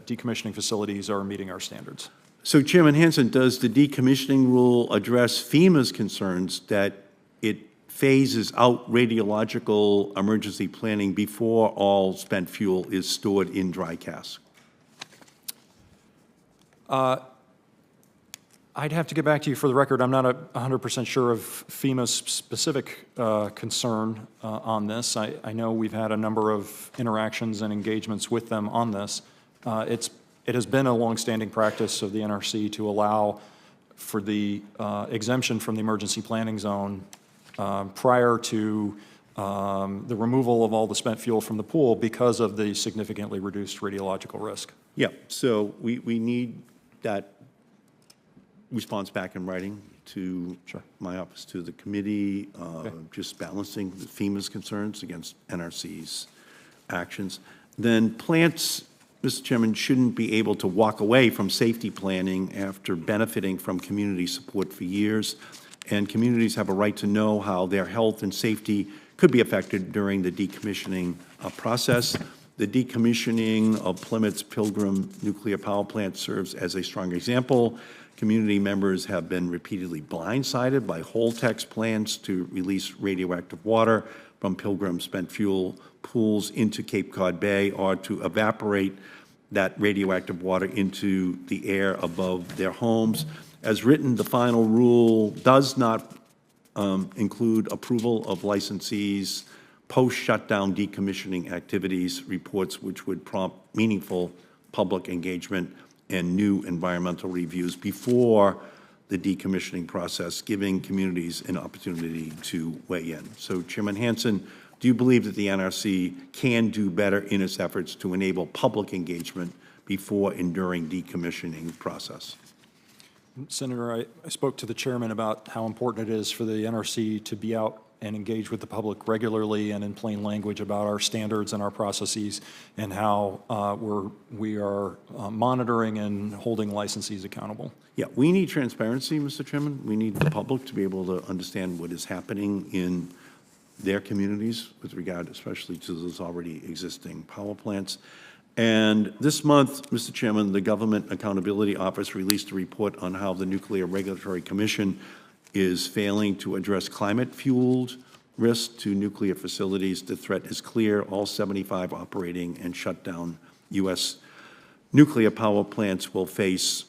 decommissioning facilities are meeting our standards. So, Chairman Hansen, does the decommissioning rule address FEMA's concerns that it phases out radiological emergency planning before all spent fuel is stored in dry casks? I'd have to get back to you for the record. I'm not 100% sure of FEMA's specific concern on this. I know we've had a number of interactions and engagements with them on this. It has been a longstanding practice of the NRC to allow for the exemption from the emergency planning zone prior to the removal of all the spent fuel from the pool because of the significantly reduced radiological risk. Yeah, so we need that response back in writing to my office, to the committee, just balancing FEMA's concerns against NRC's actions. Then plants Mr. Chairman, shouldn't be able to walk away from safety planning after benefiting from community support for years. And communities have a right to know how their health and safety could be affected during the decommissioning process. The decommissioning of Plymouth's Pilgrim nuclear power plant serves as a strong example. Community members have been repeatedly blindsided by Holtec's plans to release radioactive water from Pilgrim spent fuel pools into Cape Cod Bay, or to evaporate that radioactive water into the air above their homes. As written, the final rule does not include approval of licensees' post-shutdown decommissioning activities reports, which would prompt meaningful public engagement and new environmental reviews before the decommissioning process, giving communities an opportunity to weigh in. So, Chairman Hansen, do you believe that the NRC can do better in its efforts to enable public engagement before and during decommissioning process? Senator, I spoke to the chairman about how important it is for the NRC to be out and engage with the public regularly and in plain language about our standards and our processes, and how we are monitoring and holding licensees accountable. Yeah, we need transparency, Mr. Chairman. We need the public to be able to understand what is happening in their communities with regard especially to those already existing power plants. And this month, Mr. Chairman, the Government Accountability Office released a report on how the Nuclear Regulatory Commission is failing to address climate-fueled risk to nuclear facilities. The threat is clear. All 75 operating and shut down U.S. nuclear power plants will face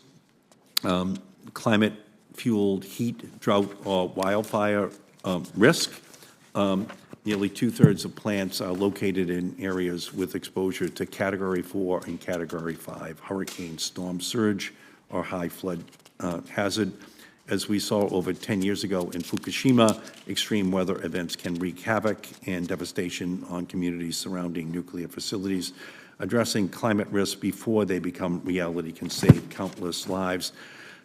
climate-fueled heat, drought, or wildfire risk. Nearly two-thirds of plants are located in areas with exposure to Category 4 and Category 5 hurricane, storm surge, or high flood hazard. As we saw over 10 years ago in Fukushima, extreme weather events can wreak havoc and devastation on communities surrounding nuclear facilities. Addressing climate risk before they become reality can save countless lives.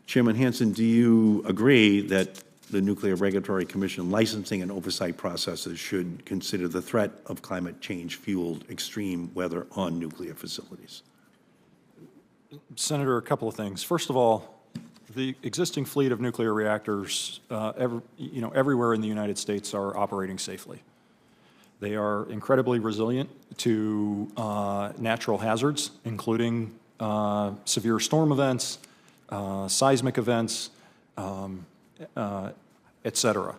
Chairman Hansen, do you agree that the Nuclear Regulatory Commission licensing and oversight processes should consider the threat of climate change-fueled extreme weather on nuclear facilities? Senator, a couple of things. First of all, the existing fleet of nuclear reactors everywhere in the United States are operating safely. They are incredibly resilient to natural hazards, including severe storm events, seismic events, et cetera.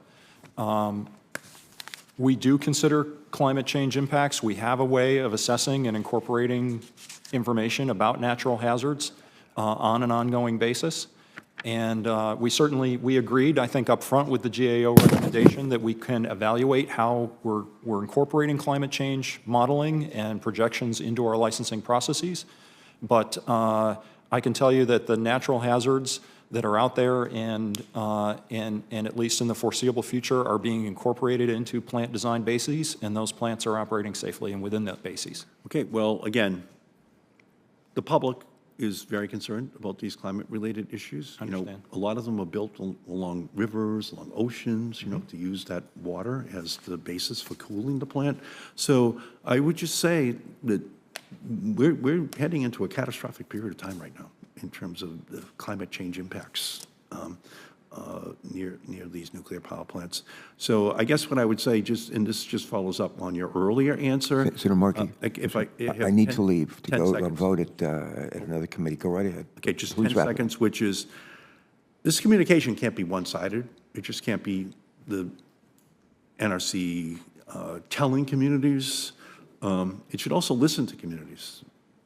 We do consider climate change impacts. We have a way of assessing and incorporating information about natural hazards on an ongoing basis. And we agreed, I think, up front with the GAO recommendation that we can evaluate how we're incorporating climate change modeling and projections into our licensing processes. But I can tell you that the natural hazards that are out there and at least in the foreseeable future are being incorporated into plant design bases, and those plants are operating safely and within that bases. Okay, well, again, the public is very concerned about these climate-related issues. You know, a lot of them are built along rivers, along oceans, you know, to use that water as the basis for cooling the plant. So I would just say that we're heading into a catastrophic period of time right now in terms of the climate change impacts near these nuclear power plants. So I guess what I would say, and this just follows up on your earlier answer. Senator Markey, I need to leave to go seconds. vote at another committee. Go right ahead. Okay, just Please 10 wrap it. seconds, which is, this communication can't be one-sided. It just can't be the NRC telling communities. It should also listen to communities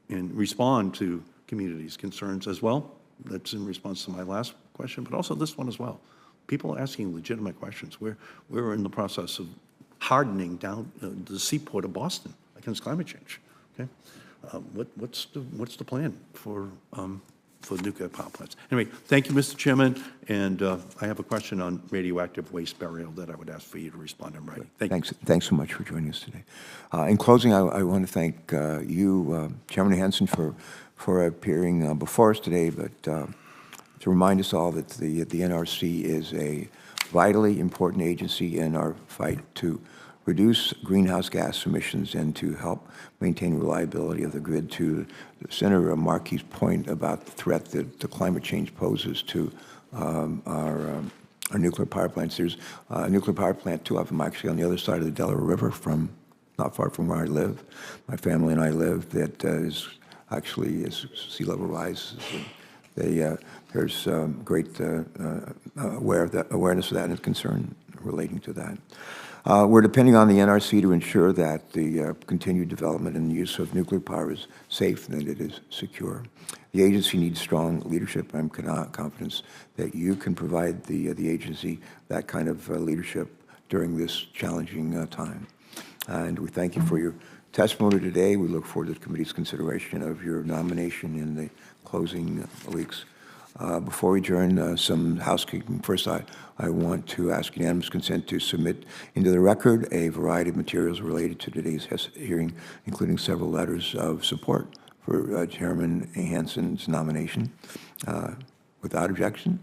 and respond to communities' concerns as well. That's in response to my last question, but also this one as well. People are asking legitimate questions. We're in the process of hardening down the seaport of Boston against climate change. Okay, what's the plan for nuclear power plants? Anyway, thank you, Mr. Chairman, and I have a question on radioactive waste burial that I would ask for you to respond in writing. Thanks so much for joining us today. In closing, I want to thank you, Chairman Hansen, for appearing before us today, but to remind us all that the NRC is a vitally important agency in our fight to reduce greenhouse gas emissions and to help maintain reliability of the grid. To Senator Markey's point about the threat that the climate change poses to our nuclear power plants, there's a nuclear power plant, 2 of them actually on the other side of the Delaware River, from not far from where I live. My family and I live. That is actually, as sea level rises, there's great awareness of that and concern relating to that. We're depending on the NRC to ensure that the continued development and use of nuclear power is safe and that it is secure. The agency needs strong leadership. I'm confident that you can provide the agency that kind of leadership during this challenging time. And we thank you for your testimony today. We look forward to the committee's consideration of your nomination in the closing weeks. Before we adjourn, some housekeeping. First, I want to ask unanimous consent to submit into the record a variety of materials related to today's hearing, including several letters of support for Chairman Hansen's nomination. Without objection,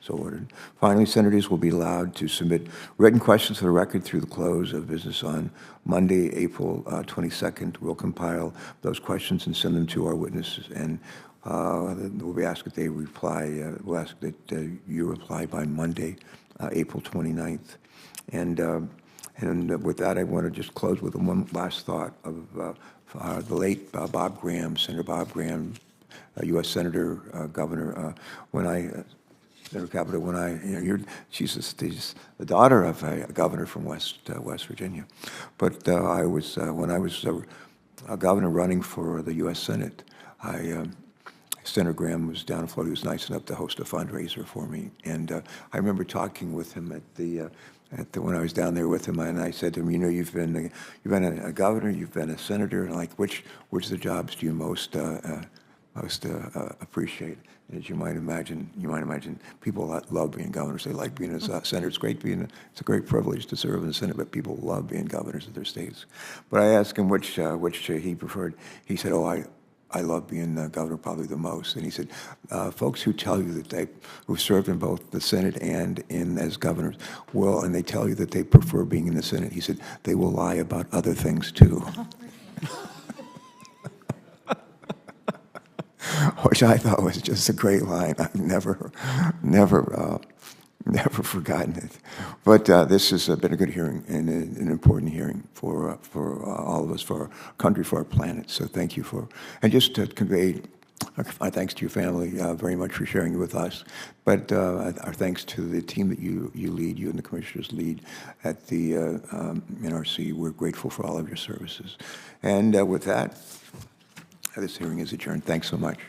so ordered. Finally, senators will be allowed to submit written questions for the record through the close of business on Monday, April 22nd. We'll compile those questions and send them to our witnesses, and we'll be asked that they reply. We'll ask that you reply by Monday, April 29th. And with that, I want to just close with one last thought of the late Bob Graham, Senator Bob Graham, U.S. Senator, Governor. Senator Capito, she's the daughter of a governor from West Virginia. But when I was a governor running for the U.S. Senate, Senator Graham was down in Florida. He was nice enough to host a fundraiser for me, and I remember talking with him when I was down there with him, and I said to him, you've been a governor, you've been a senator, and like which of the jobs do you most appreciate? And as you might imagine, people love being governors. They like being a senator. It's a great privilege to serve in the Senate, but people love being governors of their states. But I asked him which he preferred. He said, I love being governor probably the most. And he said, folks who tell you that who've served in both the Senate and as governors and they tell you that they prefer being in the Senate, he said, they will lie about other things too. Which I thought was just a great line. I've never forgotten it. But this has been a good hearing and an important hearing for all of us, for our country, for our planet. So thank you and just to convey our thanks to your family very much for sharing it with us. But our thanks to the team that you lead, you and the commissioners lead at the NRC. We're grateful for all of your services. And with that, this hearing is adjourned. Thanks so much.